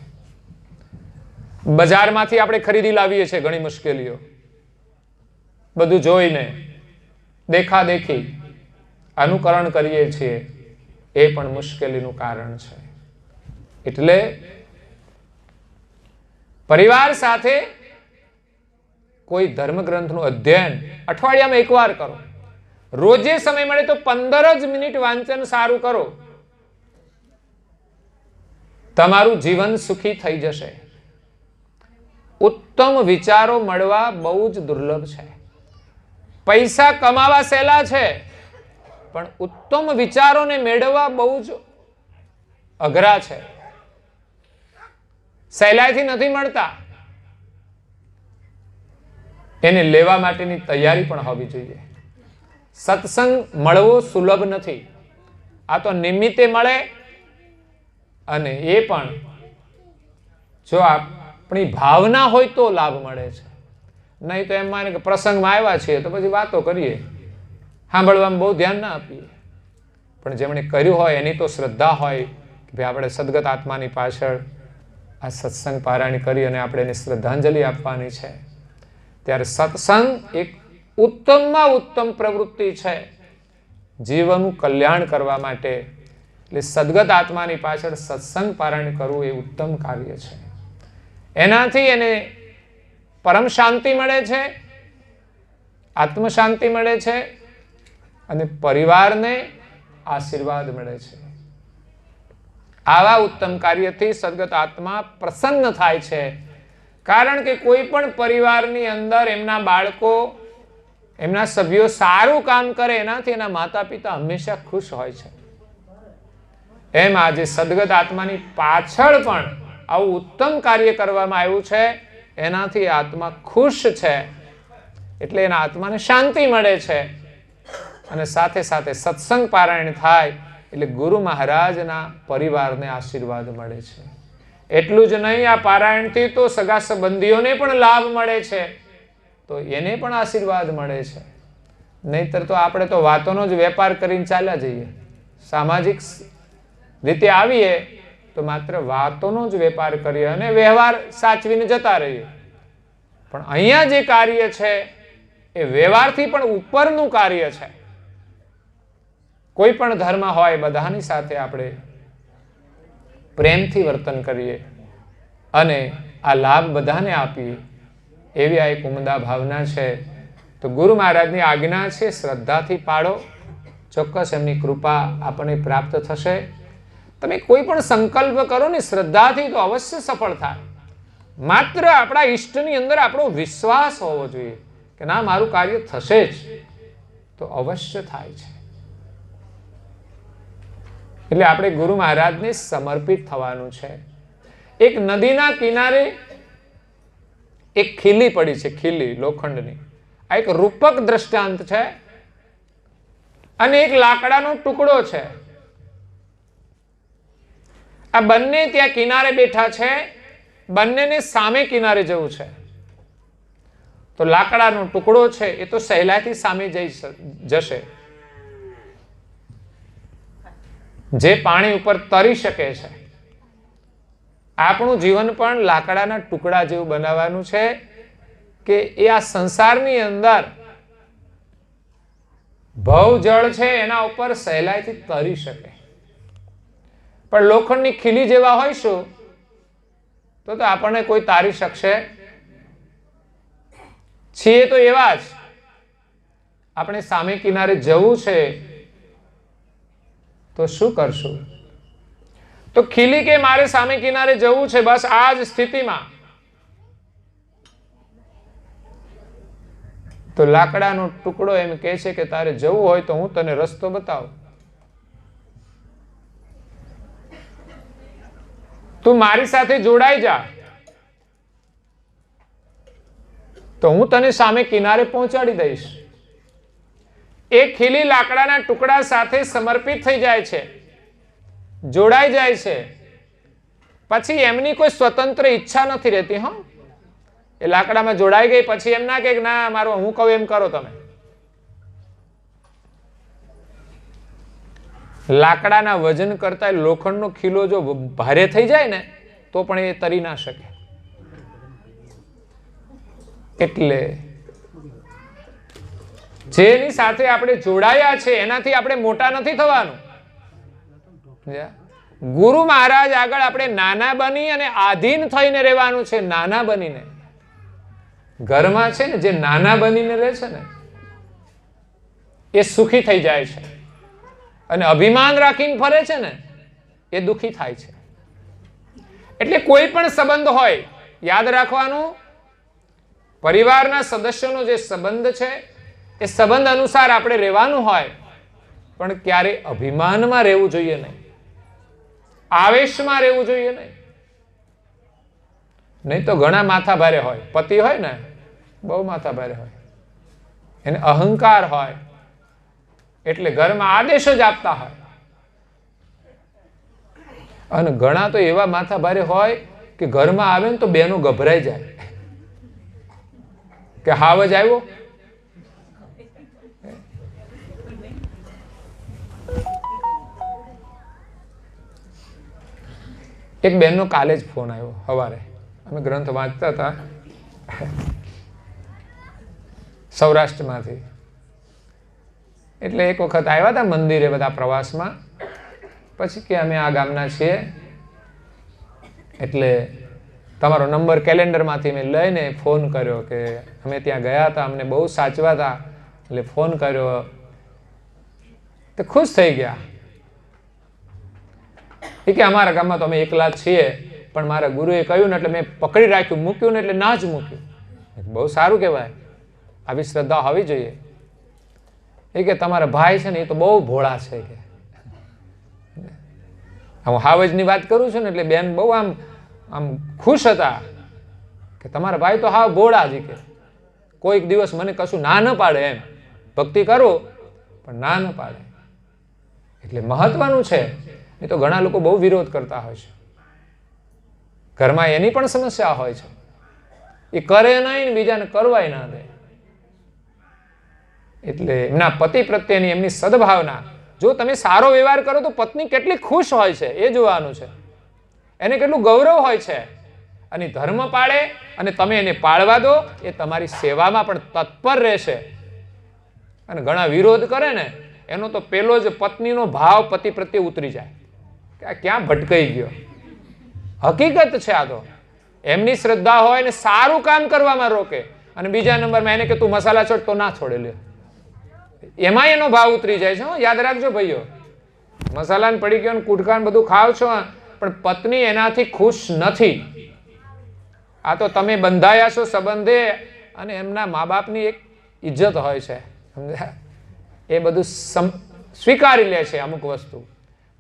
બજારમાંથી આપણે ખરીદી લાવીએ છીએ ઘણી મુશ્કેલીઓ, બધું જોઈને દેખાદેખી અનુકરણ કરીએ છીએ, એ પણ મુશ્કેલીનું કારણ છે. એટલે પરિવાર સાથે કોઈ ધર્મગ્રંથનું અધ્યયન અઠવાડિયામાં એકવાર કરો. રોજે સમય મળે તો 15 જ મિનિટ વાંચન સારું કરો. તમારું જીવન સુખી થઈ જશે. ઉત્તમ વિચારો મળવા બહુ જ દુર્લભ છે. પૈસા કમાવા સહેલા છે, પણ ઉત્તમ વિચારોને મેળવવા બહુ જ અઘરા છે. સહેલાઈથી નથી મળતા, એને લેવા માટેની તૈયારી પણ હોવી જોઈએ. સત્સંગ મળવો સુલભ નથી. આ તો નિમિત્તે મળે, અને એ પણ જો આપણી ભાવના હોય તો લાભ મળે છે. નહીં તો એમ માને કે પ્રસંગમાં આવ્યા છીએ તો પછી વાતો કરીએ, સાંભળવામાં બહુ ધ્યાન ના આપીએ. પણ જેમણે કર્યું હોય એની તો શ્રદ્ધા હોય કે ભાઈ આપણે સદગત આત્માની પાછળ આ સત્સંગ પારાયણ કરી અને આપણે એને શ્રદ્ધાંજલિ આપવાની છે. ત્યારે સત્સંગ એક ઉત્તમમાં ઉત્તમ પ્રવૃત્તિ છે જીવનનું કલ્યાણ કરવા માટે. એટલે સદગત આત્માની પાછળ સત્સંગ પારાયણ કરવું એ ઉત્તમ કાર્ય છે. એનાથી એને પરમ શાંતિ મળે છે, આત્મ શાંતિ મળે છે, અને પરિવારને આશીર્વાદ મળે છે. આવા ઉત્તમ કાર્યથી સદગત આત્મા પ્રસન્ન થાય છે. કારણ કે કોઈ પણ પરિવારની અંદર એમના બાળકો, એમના સભ્યો સારું કામ કરે એનાથી એના માતા પિતા હંમેશા ખુશ હોય છે. એમ આજે સદગત આત્માની પાછળ પણ આવું ઉત્તમ કાર્ય કરવામાં આવ્યું છે, એનાથી આત્મા ખુશ છે. એટલે એના આત્માને શાંતિ મળે છે. અને સાથે સાથે સત્સંગ પારાયણ થાય એટલે ગુરુ મહારાજના પરિવારને આશીર્વાદ મળે છે. એટલું જ નહીં, આ પારાયણથી તો સગા સંબંધીઓને પણ લાભ મળે છે, તો એને પણ આશીર્વાદ મળે છે. નહીતર તો આપણે તો વાતોનો જ વેપાર કરીને ચાલ્યા જઈએ, સામાજિક રીતે આવીએ તો માત્ર વાતોનો જ વેપાર કરીએ અને વ્યવહાર સાચવીને જતા રહીએ. પણ અહીંયા જે કાર્ય છે એ વ્યવહારથી પણ ઉપરનું કાર્ય છે. કોઈ પણ ધર્મ હોય, બધાની સાથે આપણે પ્રેમથી વર્તન કરીએ અને આ લાભ બધાને આપીએ, એવી આ એક ઉમદા ભાવના છે. તો ગુરુ મહારાજની આજ્ઞા છે, શ્રદ્ધાથી પાડો, ચોક્કસ એમની કૃપા આપણને પ્રાપ્ત થશે. તમે કોઈ પણ સંકલ્પ કરો ને શ્રદ્ધાથી તો અવશ્ય સફળ થાય. માત્ર આપણા ઈષ્ટની અંદર આપણો વિશ્વાસ હોવો જોઈએ કે ના, મારું કાર્ય થશે જ, તો અવશ્ય થાય છે. એટલે આપણે ગુરુ મહારાજને સમર્પિત થવાનું છે. એક નદીના કિનારે એક ખીલી પડી છે, ખીલી લોખંડની. આ એક રૂપક દ્રષ્ટાંત છે. અને એક લાકડાનો ટુકડો છે. આ બંને ત્યાં કિનારે બેઠા છે, બંનેને સામે કિનારે જવું છે. તો લાકડાનો ટુકડો છે એ તો સહેલાઈથી સામે જશે. જે પાણી ઉપર તરી શકે છે. આપણું જીવન પણ લાકડાના ટુકડા જેવું બનાવવાનું છે કે એ આ સંસારની અંદર ભવ જળ છે એના ઉપર સહેલાઈથી તરી શકે. પણ લોખંડની ખીલી જેવા હોઈશું તો આપણને કોઈ તારી શકશે. છીએ તો એવા જ. આપણે સામે કિનારે જવું છે તો શું કરશું? તો ખીલી કે મારે સામે કિનારે જવું છે, બસ આ જ સ્થિતિમાં તો લાકડાનો ટુકડો એમ કહે છે કે તારે જવું હોય તો હું તને રસ્તો બતાવું. તું મારી સાથે જોડાઈ જા તો હું તને સામે કિનારે પહોંચાડી દઈશ. એ ખીલી લાકડાના ટુકડા સાથે સમર્પિત થઈ જાય છે, જોડાઈ જાય છે. પછી એમની કોઈ સ્વતંત્ર ઈચ્છા નથી રહેતી. હા, એ લાકડામાં જોડાઈ ગઈ પછી એમ ના કે ના, મારું હું કહું એમ કરો તમે. લાકડાના વજન કરતા લોખંડનો ખીલો જો ભારે થઈ જાય ને તો પણ એ તરી ના શકે. એટલે જેની સાથે આપણે જોડાયા છે એનાથી આપણે મોટા નથી થવાનું. ગુરુ મહારાજ આગળ આપણે નાના બની અને આધીન થઈને રહેવાનું છે. નાના બનીને ઘરમાં છે ને, જે નાના બનીને રહે છે ને એ સુખી થઈ જાય છે, અને અભિમાન રાખીને ફરે છે ને એ દુખી થાય છે. એટલે કોઈ પણ સંબંધ હોય, યાદ રાખવાનું, પરિવારના સદસ્યોનો જે સંબંધ છે એ સંબંધ અનુસાર આપણે રહેવાનું હોય, પણ ક્યારે અભિમાનમાં રહેવું જોઈએ નહીં, આવેશમાં રહેવું જોઈએ નહીં. નહીં તો ઘણા માથા ભારે હોય. પતિ હોય ને બહુ માથા ભારે હોય, એને અહંકાર હોય, એટલે ઘરમાં આદેશ જ આપતા હોય. અને ઘણા તો એવા માથા ભારે હોય કે ઘરમાં આવે ને તો બેનો ગભરાઈ જાય કે હાવ જ આવ્યો. એક બેનનો કાલે જ ફોન આવ્યો સવારે. અમે ગ્રંથ વાંચતા હતા સૌરાષ્ટ્રમાંથી. એટલે એક વખત આવ્યા હતા મંદિરે બધા પ્રવાસમાં. પછી કે અમે આ ગામના છીએ, એટલે તમારો નંબર કેલેન્ડરમાંથી મેં લઈને ફોન કર્યો કે અમે ત્યાં ગયા હતા, અમને બહુ સાચવા હતા, એટલે ફોન કર્યો. તો ખુશ થઈ ગયા. એ કે અમારા ગામમાં તો અમે એકલા જ છીએ, પણ મારા ગુરુએ કહ્યું ને એટલે મેં પકડી રાખ્યું, મૂક્યું ને એટલે ના જ મૂક્યું. બહુ સારું કહેવાય, આવી શ્રદ્ધા હોવી જોઈએ. એ કે તમારા ભાઈ છે ને એ તો બહુ ભોળા છે કે. હું હાવજની વાત કરું છું ને એટલે બેન બહુ આમ ખુશ હતા કે તમારા ભાઈ તો હાવ ભોળા જ કે. કોઈક દિવસ મને કશું ના ન પાડે, એમ ભક્તિ કરું પણ ના ન પાડે. એટલે મહત્વનું છે. એ તો ઘણા લોકો બહુ વિરોધ કરતા હોય છે, ઘરમાં એની પણ સમસ્યા હોય છે. એ કરે નહીં ને બીજાને કરવાય ના દે. એટલે એમના પતિ પ્રત્યેની એમની સદભાવના, જો તમે સારો વ્યવહાર કરો તો પત્ની કેટલી ખુશ હોય છે એ જોવાનું છે. એને કેટલું ગૌરવ હોય છે. અને ધર્મ પાળે અને તમે એને પાળવા દો, એ તમારી સેવામાં પણ તત્પર રહેશે. અને ઘણા વિરોધ કરે ને એનો તો પેલો જ પત્નીનો ભાવ પતિ પ્રત્યે ઉતરી જાય કે આ ક્યાં ભટકાઈ ગયો. હકીકત છે આ તો. એમની શ્રદ્ધા હોય ને સારું કામ કરવામાં રોકે, અને બીજા નંબરમાં એને કે તું મસાલા છોડ, તો ના છોડે લે, એમાં એનો ભાવ ઉતરી જાય છે. યાદ રાખજો ભાઈઓ, મસાલાને પડી ગયો કુટકા બધું ખાવ છો, પણ પત્ની એનાથી ખુશ નથી. આ તો તમે બંધાયા છો સંબંધે, અને એમના મા બાપની એક ઇજ્જત હોય છે, સમજ્યા? એ બધું સ્વીકારી લે છે અમુક વસ્તુ,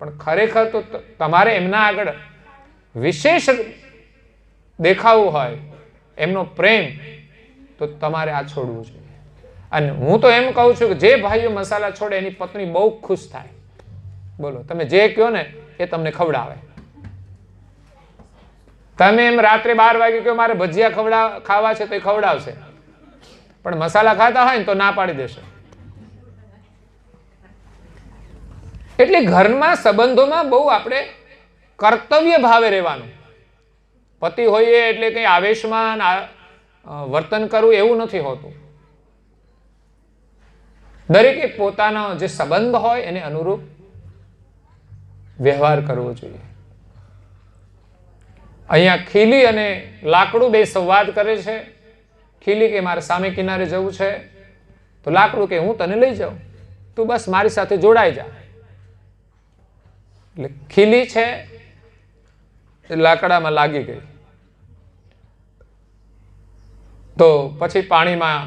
પણ ખરેખર તો તમારે એમના આગળ વિશેષ દેખાવું હોય, એમનો પ્રેમ, તો તમારે આ છોડવું જોઈએ. અને હું તો એમ કહું છું કે જે ભાઈઓ મસાલા છોડે એની પત્ની બહુ ખુશ થાય. બોલો, તમે જે કહો ને એ તમને ખવડાવે. તમે એમ રાત્રે 12 વાગે કહો મારે ભજીયા ખાવા છે તો એ ખવડાવશે, પણ મસાલા ખાતા હોય ને તો ના પાડી દેશે. એટલે ઘરમાં સંબંધોમાં બહુ આપણે કર્તવ્ય ભાવે રહેવાનું. પતિ હોઈએ એટલે કંઈ આવેશમાં વર્તન કરવું એવું નથી હોતું. દરેકે પોતાનો જે સંબંધ હોય એને અનુરૂપ વ્યવહાર કરવો જોઈએ. અહીંયા ખીલી અને લાકડું બે સંવાદ કરે છે. ખીલી કે મારે સામે કિનારે જવું છે, તો લાકડું કે હું તને લઈ જાઉં, તું બસ મારી સાથે જોડાઈ જા. એટલે ખીલી છે એ લાકડામાં લાગી ગઈ. તો પછી પાણીમાં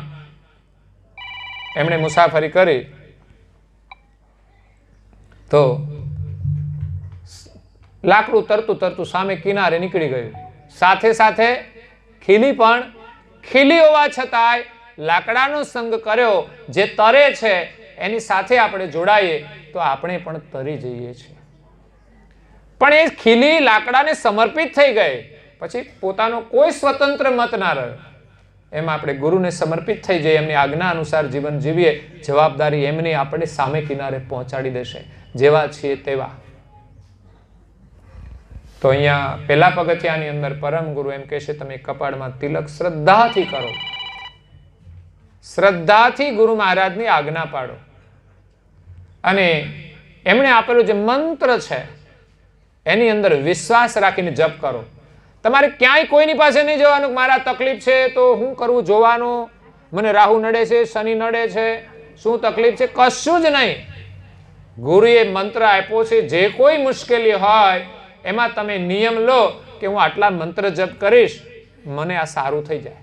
એમણે મુસાફરી કરી, તો લાકડું તરતું તરતું સામે કિનારે નીકળી ગયું. સાથે સાથે ખીલી પણ, ખીલી હોવા છતાંય લાકડાનો સંગ કર્યો. જે તરે છે એની સાથે આપણે જોડાઈએ તો આપણે પણ તરી જઈએ છીએ. પણ એ ખીલી લાકડાને સમર્પિત થઈ ગઈ, પછી પોતાનો કોઈ સ્વતંત્ર મત ના રહ્યો. એમ આપણે ગુરુને સમર્પિત થઈ જઈએ, એમની આજ્ઞા અનુસાર જીવન જીવીએ, જવાબદારી એમની આપણે સામે કિનારે પહોંચાડી દેશે, જેવા છીએ તેવા. તો અહીંયા પહેલા પગથિયાની અંદર પરમ ગુરુ એમ કહે છે, તમે કપાળમાં તિલક શ્રદ્ધાથી કરો, શ્રદ્ધાથી ગુરુ મહારાજની આજ્ઞા પાડો, અને એમણે આપેલો જે મંત્ર છે એની અંદર વિશ્વાસ રાખીને જપ કરો. તમારે ક્યાંય કોઈની પાસે નહીં જવાનું, મારા તકલીફ છે તો શું કરવું જોવાનું, મને રાહુ નડે છે, શનિ નડે છે, શું તકલીફ છે, કશું જ નહીં. ગુરુએ મંત્ર આપ્યો છે, જે કોઈ મુશ્કેલી હોય એમાં તમે નિયમ લો કે હું આટલા મંત્ર જપ કરીશ, મને આ સારું થઈ જાય,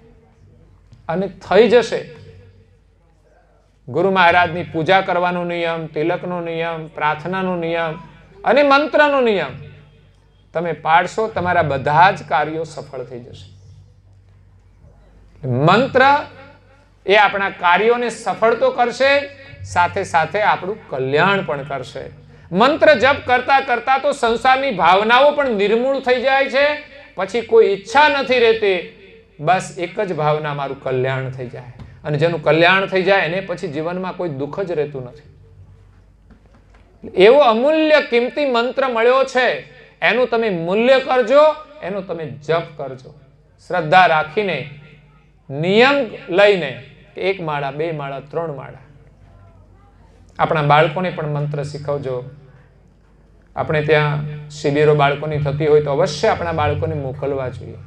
અને થઈ જશે. ગુરુ મહારાજની પૂજા કરવાનો નિયમ, તિલકનો નિયમ, પ્રાર્થનાનો નિયમ અને મંત્રનો નિયમ તમે પાડશો, તમારા બધા જ કાર્યો સફળ થઈ જશે. મંત્ર એ આપણા કાર્યોને સફળ તો કરશે, સાથે સાથે આપણું કલ્યાણ પણ કરશે. મંત્ર જપ કરતા કરતા તો સંસારની ભાવનાઓ પણ નિર્મૂળ થઈ જાય છે. પછી કોઈ ઈચ્છા નથી રહેતી, બસ એક જ ભાવના, મારું કલ્યાણ થઈ જાય. અને જેનું કલ્યાણ થઈ જાય એને પછી જીવનમાં કોઈ દુઃખ જ રહેતું નથી. એવો અમૂલ્ય કિંમતી મંત્ર મળ્યો છે, એનું તમે મૂલ્ય કરજો, એનો તમે જપ કરજો, શ્રદ્ધા રાખીને, નિયમ લઈને, 1 માળા 2 માળા 3 માળા. આપણા બાળકોને પણ મંત્ર શીખવજો. આપણે ત્યાં શિબિરો બાળકોની થતી હોય તો અવશ્ય આપણા બાળકોને મોકલવા જોઈએ.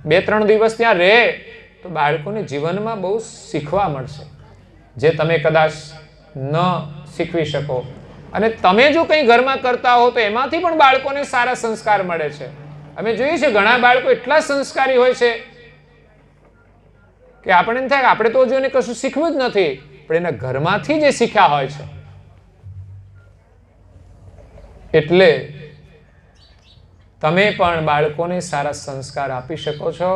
2-3 દિવસ ત્યાં રહે તો બાળકોને જીવનમાં બહુ શીખવા મળશે, જે તમે કદાચ ન શીખવી શકો. અને તમે જો કંઈ ઘરમાં કરતા હો તો એમાંથી પણ બાળકોને સારા સંસ્કાર મળે છે. અમે જોઈએ છે ઘણા બાળકો એટલા સંસ્કારી હોય છે કે આપણે એમ થાય કે આપણે તો જોઈને કશું શીખવું જ નથી, પણ એના ઘરમાંથી જે શીખ્યા હોય છે. એટલે તમે પણ બાળકોને સારા સંસ્કાર આપી શકો છો,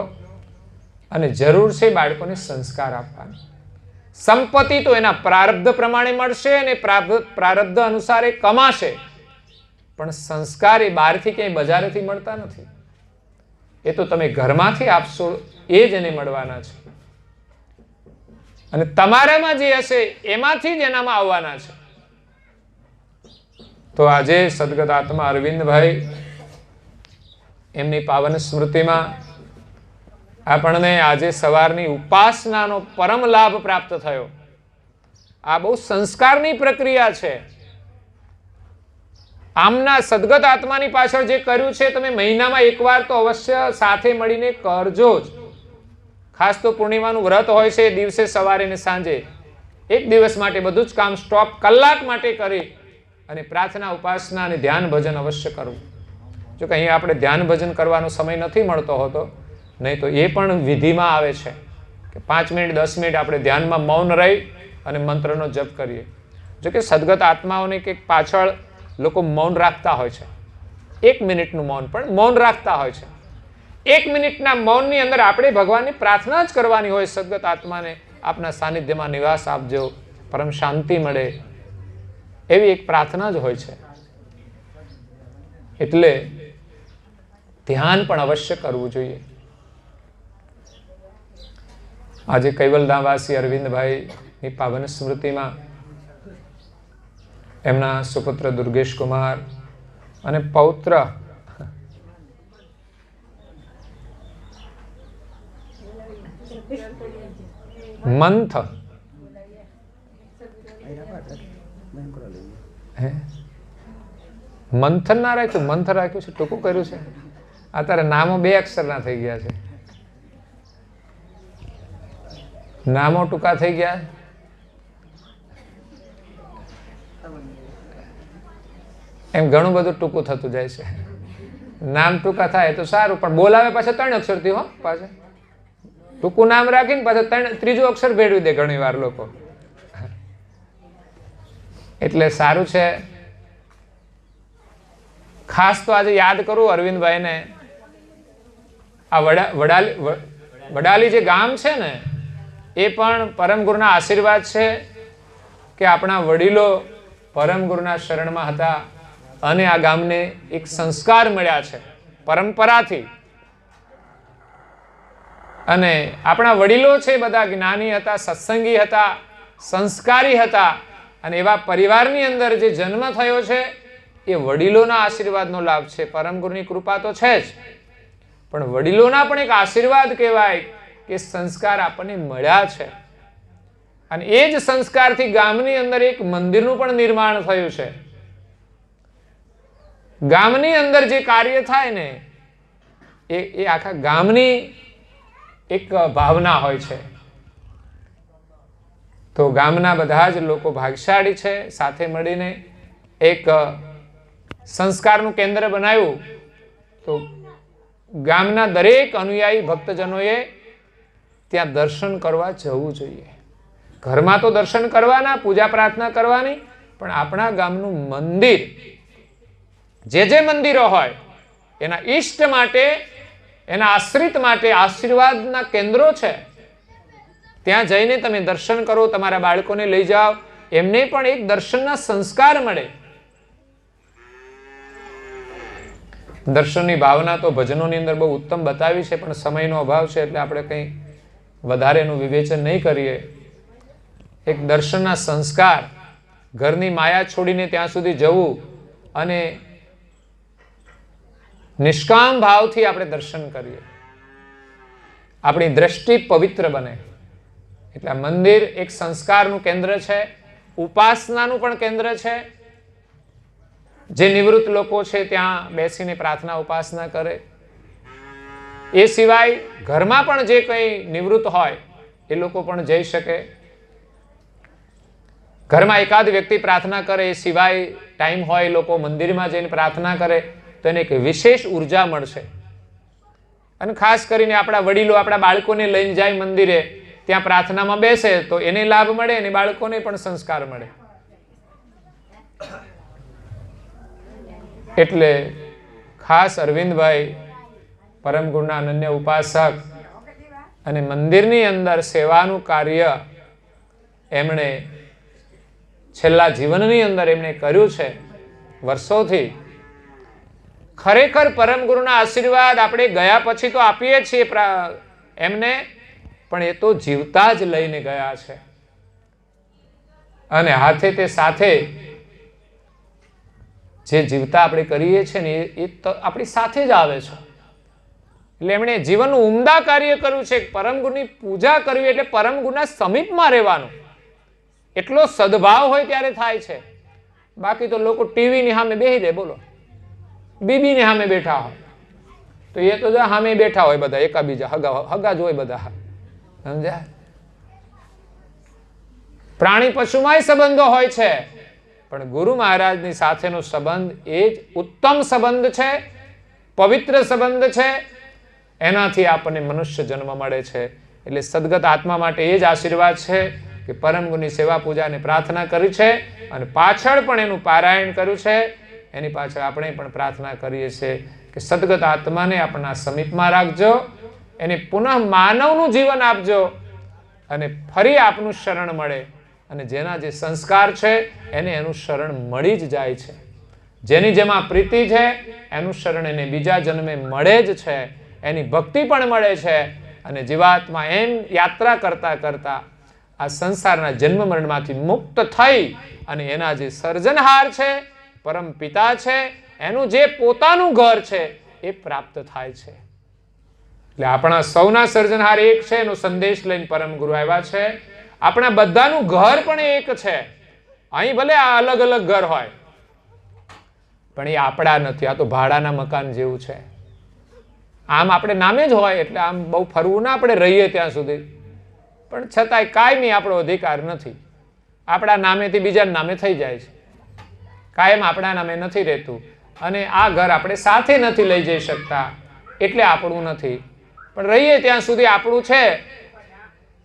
અને જરૂર છે બાળકોને સંસ્કાર આપવાની. સંપત્તિ તો એના પ્રારબ્ધ પ્રમાણે મળશે અને પ્રારબ્ધ અનુસાર એ કમાશે, પણ સંસ્કાર એ બહારથી ક્યાંય બજારેથી મળતા નથી. એ તો તમે ઘરમાંથી આપશો, એ જ એને મળવાના છે, અને તમારામાં જે હશે એમાંથી જ એનામાં આવવાના છે. તો આજે સદગત આત્મા અરવિંદભાઈ એમની પાવન સ્મૃતિમાં આપણને આજે સવારની ઉપાસનાનો પરમ લાભ પ્રાપ્ત થયો. આ બહુ સંસ્કારની પ્રક્રિયા છે. આમના સદગત આત્માની પાછળ જે કર્યું છે તમે મહિનામાં એકવાર તો અવશ્ય સાથે મળીને કરજો જ. ખાસ તો પૂર્ણિમાનું વ્રત હોય છે એ દિવસે સવારે ને સાંજે એક દિવસ માટે બધું જ કામ સ્ટોપ કલાક માટે કરી અને પ્રાર્થના ઉપાસના અને ધ્યાન ભજન અવશ્ય કરવું. જો કે અહીંયા આપણે ધ્યાન ભજન કરવાનો સમય નથી મળતો હોતો, નહીં તો એ પણ વિધિમાં આવે છે કે 5 મિનિટ 10 મિનિટ આપણે ધ્યાનમાં મૌન રહી અને મંત્રનો જપ કરીએ. જો કે સદગત આત્માઓને કંઈક પાછળ લોકો મૌન રાખતા હોય છે. 1 મિનિટનું મૌન પણ મૌન રાખતા હોય છે. 1 મિનિટના મૌનની અંદર આપણે ભગવાનની પ્રાર્થના જ કરવાની હોય. સદગત આત્માને આપના સાનિધ્યમાં નિવાસ આપજો, પરમ શાંતિ મળે, એવી એક પ્રાર્થના જ હોય છે. એટલે ધ્યાન પણ અવશ્ય કરવું જોઈએ. આજે કૈવલધામવાસી અરવિંદભાઈની પાવન સ્મૃતિમાં એમના સુપુત્ર દુર્ગેશ કુમાર અને પૌત્ર મંથ મંથન ના રાખ્યું, મંથ રાખ્યું છે, ટૂંકું કર્યું છે. અત્યારે નામો 2 અક્ષરના થઈ ગયા છે. નામો ટૂંકા થઈ ગયા. એમ ઘણું બધું ટૂંકું થતું જાય છે. નામ ટૂંકા થાય તો સારું, પણ બોલાવે પાછા 3 અક્ષરથી હો. પાછા ટૂંકું નામ રાખીને પાછા ત્રીજું અક્ષર ભેળવી દે ઘણી વાર લોકો. એટલે સારું છે. ખાસ તો આજે યાદ કરું અરવિંદભાઈને. આ વડાલી જે ગામ છે ને એ પણ પરમ ગુરુના આશીર્વાદ છે કે આપણા વડીલો પરમ ગુરુના શરણમાં હતા અને આ ગામને એક સંસ્કાર મળ્યા છે પરંપરાથી. અને આપણા વડીલો છે બધા જ્ઞાની હતા, સત્સંગી હતા, સંસ્કારી હતા. અને એવા પરિવારની અંદર જે જન્મ થયો છે એ વડીલોના આશીર્વાદનો લાભ છે. પરમ ગુરુની કૃપા તો છે જ, પણ વડીલોના પણ એક આશીર્વાદ કહેવાય કે સંસ્કાર આપણને મળ્યા છે. અને એ જ સંસ્કારથી ગામની અંદર એક મંદિરનું પણ નિર્માણ થયું છે. ગામની અંદર જે કાર્ય થાય ને એ આખા ગામની એક ભાવના હોય છે. તો ગામના બધા જ લોકો ભાગ્યશાળી છે. સાથે મળીને એક સંસ્કારનું કેન્દ્ર બનાવ્યું. તો ગામના દરેક અનુયાયી ભક્તજનોએ ત્યાં દર્શન કરવા જવું જોઈએ. ઘરમાં તો દર્શન કરવાના, પૂજા પ્રાર્થના કરવાની, પણ આપણા ગામનું મંદિર, જે મંદિરો હોય એના ઈષ્ટ માટે, એના આશ્રિત માટે આશીર્વાદના કેન્દ્રો છે. ત્યાં જઈને તમે દર્શન કરો, તમારા બાળકોને લઈ જાઓ, એમને પણ એક દર્શનના સંસ્કાર મળે. દર્શનની ભાવના તો ભજનોની અંદર બહુ ઉત્તમ બતાવી છે, પણ સમયનો અભાવ છે એટલે આપણે કંઈ વધારે એનું વિવેચન નહીં કરીએ. એક દર્શનના સંસ્કાર, ઘરની માયા છોડીને ત્યાં સુધી જવું અને નિષ્કામ ભાવથી આપણે દર્શન કરીએ, આપણી દ્રષ્ટિ પવિત્ર બને. એટલે આ મંદિર એક સંસ્કારનું કેન્દ્ર છે, ઉપાસનાનું પણ કેન્દ્ર છે. જે નિવૃત્ત લોકો છે ત્યાં બેસીને પ્રાર્થના ઉપાસના કરે. એ સિવાય ઘરમાં પણ જે કંઈ નિવૃત્ત હોય એ લોકો પણ જઈ શકે. ઘરમાં એકાદ વ્યક્તિ પ્રાર્થના કરે, એ સિવાય ટાઈમ હોય લોકો મંદિરમાં જઈને પ્રાર્થના કરે તો એને એક વિશેષ ઉર્જા મળશે. અને ખાસ કરીને આપણા વડીલો આપણા બાળકોને લઈને જાય મંદિરે, ત્યાં પ્રાર્થનામાં બેસે તો એને લાભ મળે અને બાળકોને પણ સંસ્કાર મળે. એટલે ખાસ અરવિંદભાઈ પરમ ગુરુના અનન્ય ઉપાસક અને મંદિરની અંદર સેવાનું કાર્ય એમણે છેલ્લા જીવનની અંદર એમણે કર્યું છે વર્ષોથી. ખરેખર પરમ ગુરુના આશીર્વાદ આપણે ગયા પછી તો આપીએ છીએ એમને, પણ એ તો જીવતા જ લઈને ગયા છે. અને હાથે તે સાથે જે જીવતા આપણે કરીએ છીએ ને એ તો આપણી સાથે જ આવે છે. એટલે એમણે જીવનનું ઉમદા કાર્ય કર્યું છે. પરમ ગુરુની પૂજા કરવી એટલે પરમ ગુરુના સમીપમાં રહેવાનું. એટલો સદભાવ હોય ત્યારે થાય છે. બાકી તો લોકો ટીવીની સામે બેસી દે, બોલો, બીબીની સામે બેઠા હોય તો એ તો સામે બેઠા હોય બધા એકાબીજા હગા જ હોય બધા, સમજ્યા? પ્રાણી પશુમાંય સંબંધો હોય છે, પણ ગુરુ મહારાજની સાથેનો સંબંધ એ જ ઉત્તમ સંબંધ છે, પવિત્ર સંબંધ છે. એનાથી આપણને મનુષ્ય જન્મ મળે છે. એટલે સદગત આત્મા માટે એ જ આશીર્વાદ છે કે પરમ ગુરુની સેવા પૂજા અને પ્રાર્થના કરી છે, અને પાછળ પણ એનું પારાયણ કર્યું છે. એની પાછળ આપણે પણ પ્રાર્થના કરીએ છીએ કે સદગત આત્માને આપણા સમીપમાં રાખજો, એને પુનઃ માનવનું જીવન આપજો, અને ફરી આપનું શરણ મળે. અને જેના જે સંસ્કાર છે એને એનું શરણ મળી જ જાય છે. જેની જેમાં પ્રીતિ છે એનું શરણ એને બીજા જન્મે મળે જ છે, એની ભક્તિ પણ મળે છે. અને જીવાત્મા એમ યાત્રા કરતા કરતા આ સંસારના જન્મ મરણમાંથી મુક્ત થઈ અને એના જે સર્જનહાર છે, પરમ પિતા છે, એનું જે પોતાનું ઘર છે એ પ્રાપ્ત થાય છે. એટલે આપણા સૌના સર્જનહાર એક છે એનો સંદેશ લઈને પરમ ગુરુ આવ્યા છે. આપણા બધાનું ઘર પણ એક છે. અહીં ભલે આ અલગ અલગ ઘર હોય, પણ એ આપણા નથી. આ તો ભાડાના મકાન જેવું છે. આમ આપણે નામે જ હોય એટલે આમ બહુ ફરવું ના આપણે રહીએ ત્યાં સુધી, પણ છતાંય કાયમી આપણો અધિકાર નથી. આપણા નામેથી બીજાના નામે થઈ જાય છે. કાયમ આપણા નામે નથી રહેતું. અને આ ઘર આપણે સાથે નથી લઈ જઈ શકતા એટલે આપણું નથી. પણ રહીએ ત્યાં સુધી આપણું છે,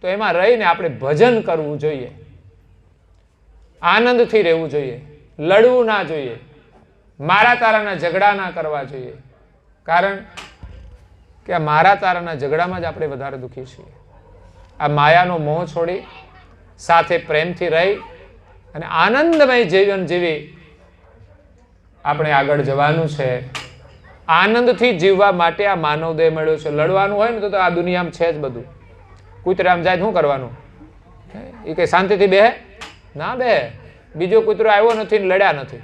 તો એમાં રહીને આપણે ભજન કરવું જોઈએ, આનંદથી રહેવું જોઈએ, લડવું ના જોઈએ, મારા તારાના ઝઘડા ના કરવા જોઈએ. કારણ કે આ મારા તારાના ઝઘડામાં જ આપણે વધારે દુઃખી છીએ. આ માયાનો મોહ છોડી સાથે પ્રેમથી રહી અને આનંદમય જીવન જીવી આપણે આગળ જવાનું છે. આનંદથી જીવવા માટે આ માનવદેહ મળ્યો છે. લડવાનું હોય ને તો આ દુનિયામાં છે જ બધું. કૂતરામ જાય શું કરવાનું? એ કઈ શાંતિથી બેહે ના બેહે. બીજો કૂતરો આવ્યો નથી ને લડ્યા નથી.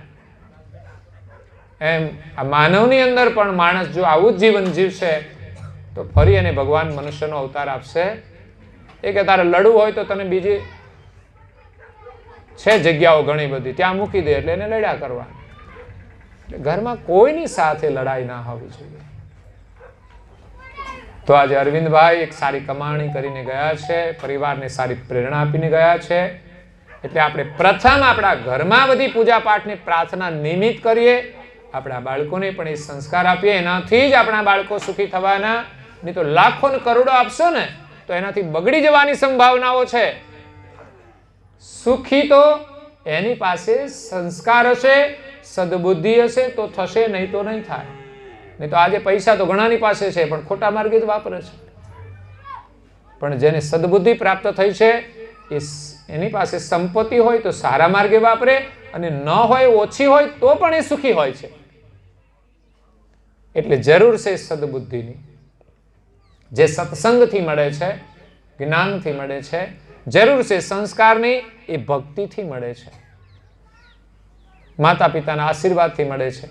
એમ આ માનવની અંદર પણ માણસ જો આવું જ જીવન જીવશે તો ફરી એને ભગવાન મનુષ્યનો અવતાર આપશે. એ કે તારે લડવું હોય તો તને બીજી છે જગ્યાઓ ઘણી બધી, ત્યાં મૂકી દે એટલે એને લડ્યા કરવા. ઘરમાં કોઈની સાથે લડાઈ ના હોવી જોઈએ. તો આજે અરવિંદભાઈ એક સારી કમાણી કરીને ગયા છે, પરિવારને સારી પ્રેરણા આપીને ગયા છે. એટલે આપણે પ્રથમ આપણા ઘરમાં બધી પૂજા પાઠની પ્રાર્થના નિમિત્ત કરીએ, આપણા બાળકોને પણ એ સંસ્કાર આપીએ. એનાથી જ આપણા બાળકો સુખી થવાના. નહીં તો લાખો ને કરોડો આપશો ને તો એનાથી બગડી જવાની સંભાવનાઓ છે. સુખી તો એની પાસે સંસ્કાર હશે, સદબુદ્ધિ હશે તો થશે, નહીં તો નહીં થાય. નહીં તો આજે પૈસા તો ઘણાની પાસે છે પણ ખોટા માર્ગે જ વાપરે છે. પણ જેને સદબુદ્ધિ પ્રાપ્ત થઈ છે એની પાસે સંપત્તિ હોય તો સારા માર્ગે વાપરે, અને ન હોય, ઓછી હોય તો પણ એ સુખી હોય છે. એટલે જરૂર છે સદબુદ્ધિની, જે સત્સંગથી મળે છે, જ્ઞાનથી મળે છે. જરૂર છે સંસ્કારની, એ ભક્તિથી મળે છે, માતા પિતાના આશીર્વાદથી મળે છે,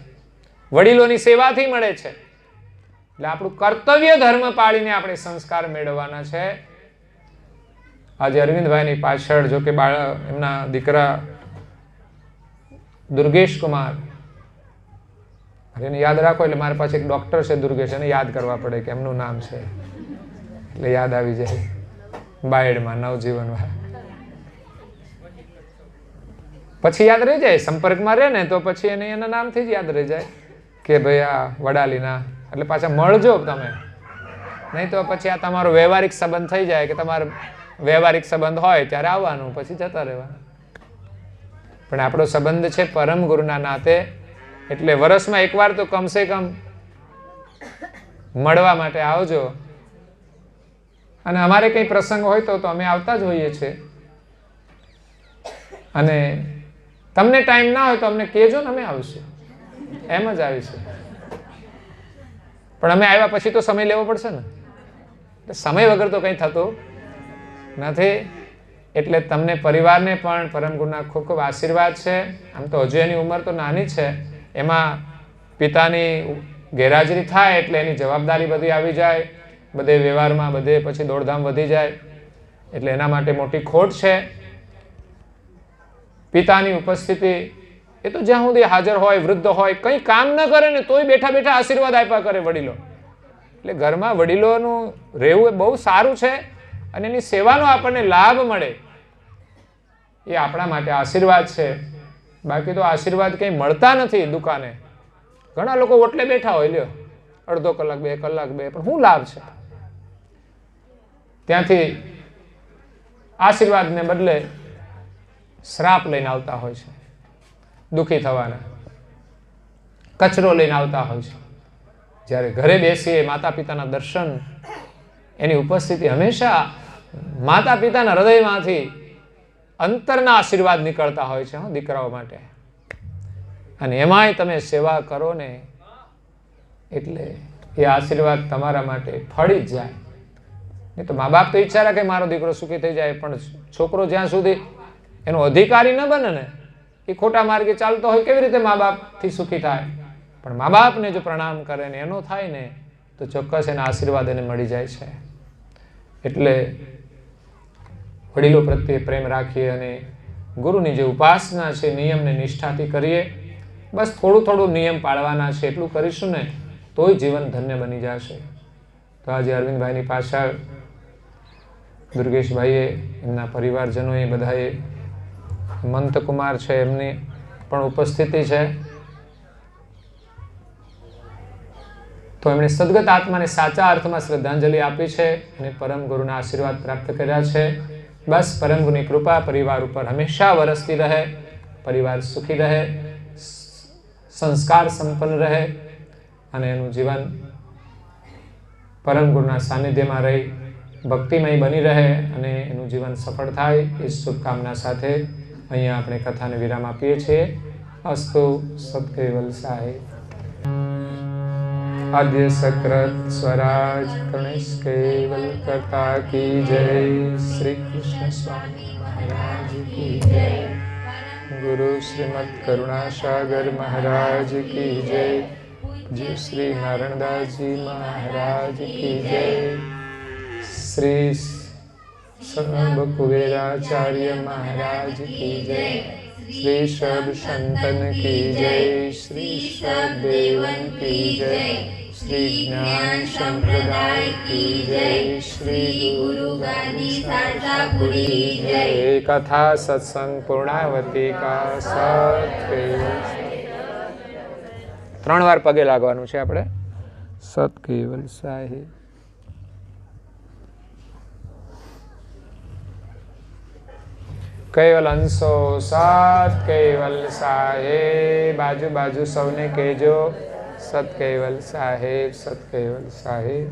વડીલોની સેવાથી મળે છે. એટલે આપણું કર્તવ્ય ધર્મ પાળીને આપણે સંસ્કાર મેળવવાના છે. આજે અરવિંદભાઈની પાછળ જો કે એમના દીકરા દુર્ગેશ કુમાર, એને યાદ રાખો એટલે મારી પાસે એક ડોક્ટર છે દુર્ગેશ, એને યાદ કરવા પડે કે એમનું નામ છે એટલે યાદ આવી જાય. બાયડમાં નવજીવનમાં પછી યાદ રહી જાય, સંપર્કમાં રહે ને તો પછી એને એના નામથી જ યાદ રહી જાય કે ભાઈ આ વડાલીના. એટલે પાછા મળજો તમે, નહીં તો પછી આ તમારો વ્યવહારિક સંબંધ થઈ જાય કે તમારો વ્યવહારિક સંબંધ હોય ત્યારે આવવાનું, પછી જતા રહેવાનું. પણ આપણો સંબંધ છે પરમ ગુરુના નાતે, એટલે વર્ષમાં એકવાર તો કમસે કમ મળવા માટે આવજો. અને અમારે કંઈ પ્રસંગ હોય તો અમે આવતા જ હોઈએ છીએ. અને તમને ટાઈમ ના હોય તો અમને કહેજો ને, અમે આવીશું, એમ જ આવીશું. પણ અમે આવ્યા પછી તો સમય લેવો પડશે ને, સમય વગર તો કંઈ થતું નથી. એટલે તમને પરિવારને પણ પરમ ગુરુના ખૂબ ખૂબ આશીર્વાદ છે. આમ તો હજુ એની ઉંમર તો નાની છે, એમાં પિતાની ગેરહાજરી થાય એટલે એની જવાબદારી બધી આવી જાય, બધે વ્યવહારમાં બધે પછી દોડધામ વધી જાય, એટલે એના માટે મોટી ખોટ છે. પિતાની ઉપસ્થિતિ એ તો જ્યાં સુધી હાજર હોય, વૃદ્ધ હોય, કંઈ કામ ન કરે ને તોય બેઠા બેઠા આશીર્વાદ આપ્યા કરે વડીલો. એટલે ઘરમાં વડીલોનું રહેવું એ બહુ સારું છે અને એની સેવાનો આપણને લાભ મળે એ આપણા માટે આશીર્વાદ છે. બાકી તો આશીર્વાદ કંઈ મળતા નથી દુકાને. ઘણા લોકો ઓટલે બેઠા હોય, લ્યો અડધો કલાક 2 કલાક પણ શું લાભ છે? ત્યાંથી આશીર્વાદને બદલે શ્રાપ લઈને આવતા હોય છે, દુઃખી થવાના, કચરો લઈને આવતા હોય છે. જ્યારે ઘરે બેસીએ માતા પિતાના દર્શન, એની ઉપસ્થિતિ હંમેશા માતા પિતાના હૃદયમાંથી અંતરના આશીર્વાદ નીકળતા હોય છે દીકરાઓ માટે. અને એમાંય તમે સેવા કરો ને એટલે એ આશીર્વાદ તમારા માટે ફળી જ જાય. નહીં તો મા બાપ તો ઈચ્છા રાખે મારો દીકરો સુખી થઈ જાય, પણ છોકરો જ્યાં સુધી એનો અધિકારી ન બને ને, એ ખોટા માર્ગે ચાલતો હોય, કેવી રીતે મા બાપથી સુખી થાય? પણ મા બાપને જો પ્રણામ કરે ને એનો થાય ને તો ચોક્કસ એના આશીર્વાદ એને મળી જાય છે. એટલે વડીલો પ્રત્યે પ્રેમ રાખીએ અને ગુરુની જે ઉપાસના છે નિયમને નિષ્ઠાથી કરીએ. બસ થોડું થોડું નિયમ પાળવાના છે, એટલું કરીશું ને તોય જીવન ધન્ય બની જશે. તો આજે અરવિંદભાઈની પાછળ દુર્ગેશભાઈએ, એમના પરિવારજનોએ બધાએ, મંતકુમાર છે એમની પણ ઉપસ્થિતિ છે. તો એમણે સદગત આત્માને સાચા અર્થમાં શ્રદ્ધાંજલિ આપી છે અને પરમ ગુરુના આશીર્વાદ પ્રાપ્ત કર્યા છે. બસ પરમ ગુરુની કૃપા પરિવાર ઉપર હંમેશા વરસતી રહે, પરિવાર સુખી રહે, સંસ્કાર સંપન્ન રહે અને એનું જીવન પરમ ગુરુના સાનિધ્યમાં રહી ભક્તિમય બની રહે અને એનું જીવન સફળ થાય એ શુભકામના સાથે અહીંયા આપણે કથાને વિરામ આપીએ છીએ. અસ્તુ સદકેવલ સાહેબ. आद्य सकृत स्वराज गणेश केवल कर्ता की जय. श्री कृष्ण स्वामी महाराज की जय. गुरु श्रीमद करुणा सागर महाराज की जय. जय श्री नारायणदास जी महाराज की जय. श्री सर्व कुबेराचार्य महाराज की जय. श्री सब संतन की जय. श्री सब देवन की जय. श्री ज्ञान संप्रदाय की जय. श्री गुरु गादी सार्थापुरी जय. कथा सत्संग पूर्णावती का सत. 3 વાર પગે લાગવાનું છે આપણે. સત કેવલ સાહેબ. કેવલ અંશો સત કેવલ સાહેબ. બાજુ બાજુ સૌને કહેજો સત કેવલ સાહેબ, સત કેવલ સાહેબ.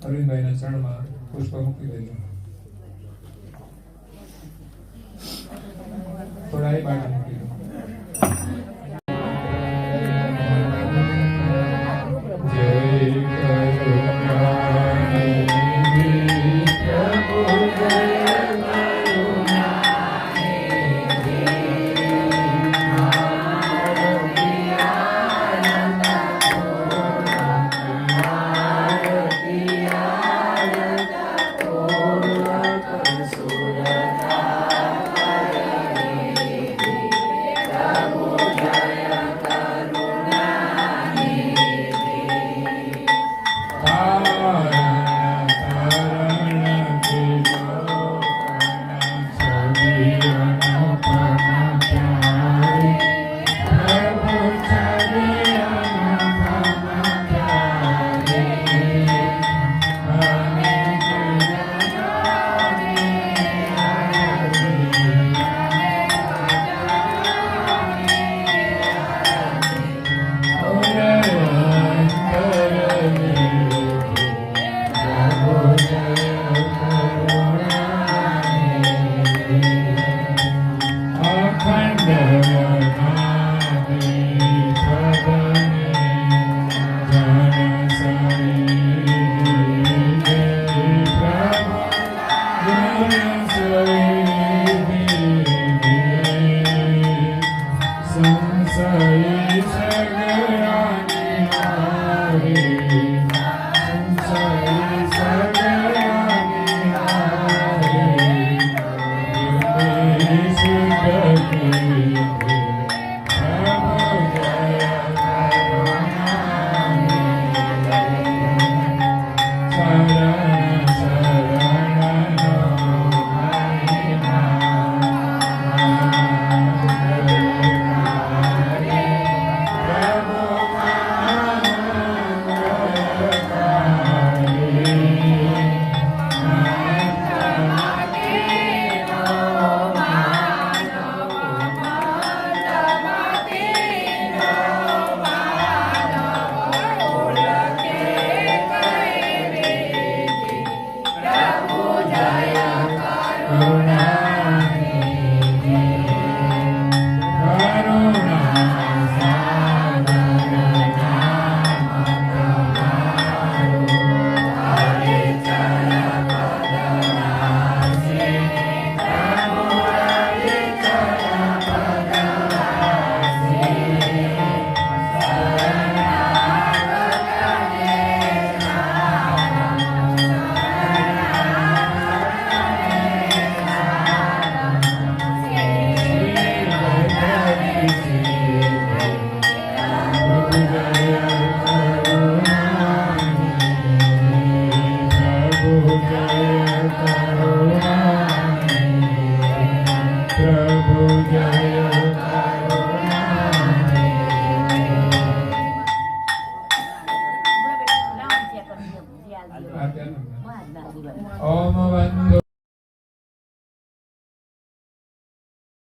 અરવિંદભાઈના ચરણમાં પુષ્પ મૂકી દેજો. થોડા એ બાજુ મૂકી દો. ओम वंदो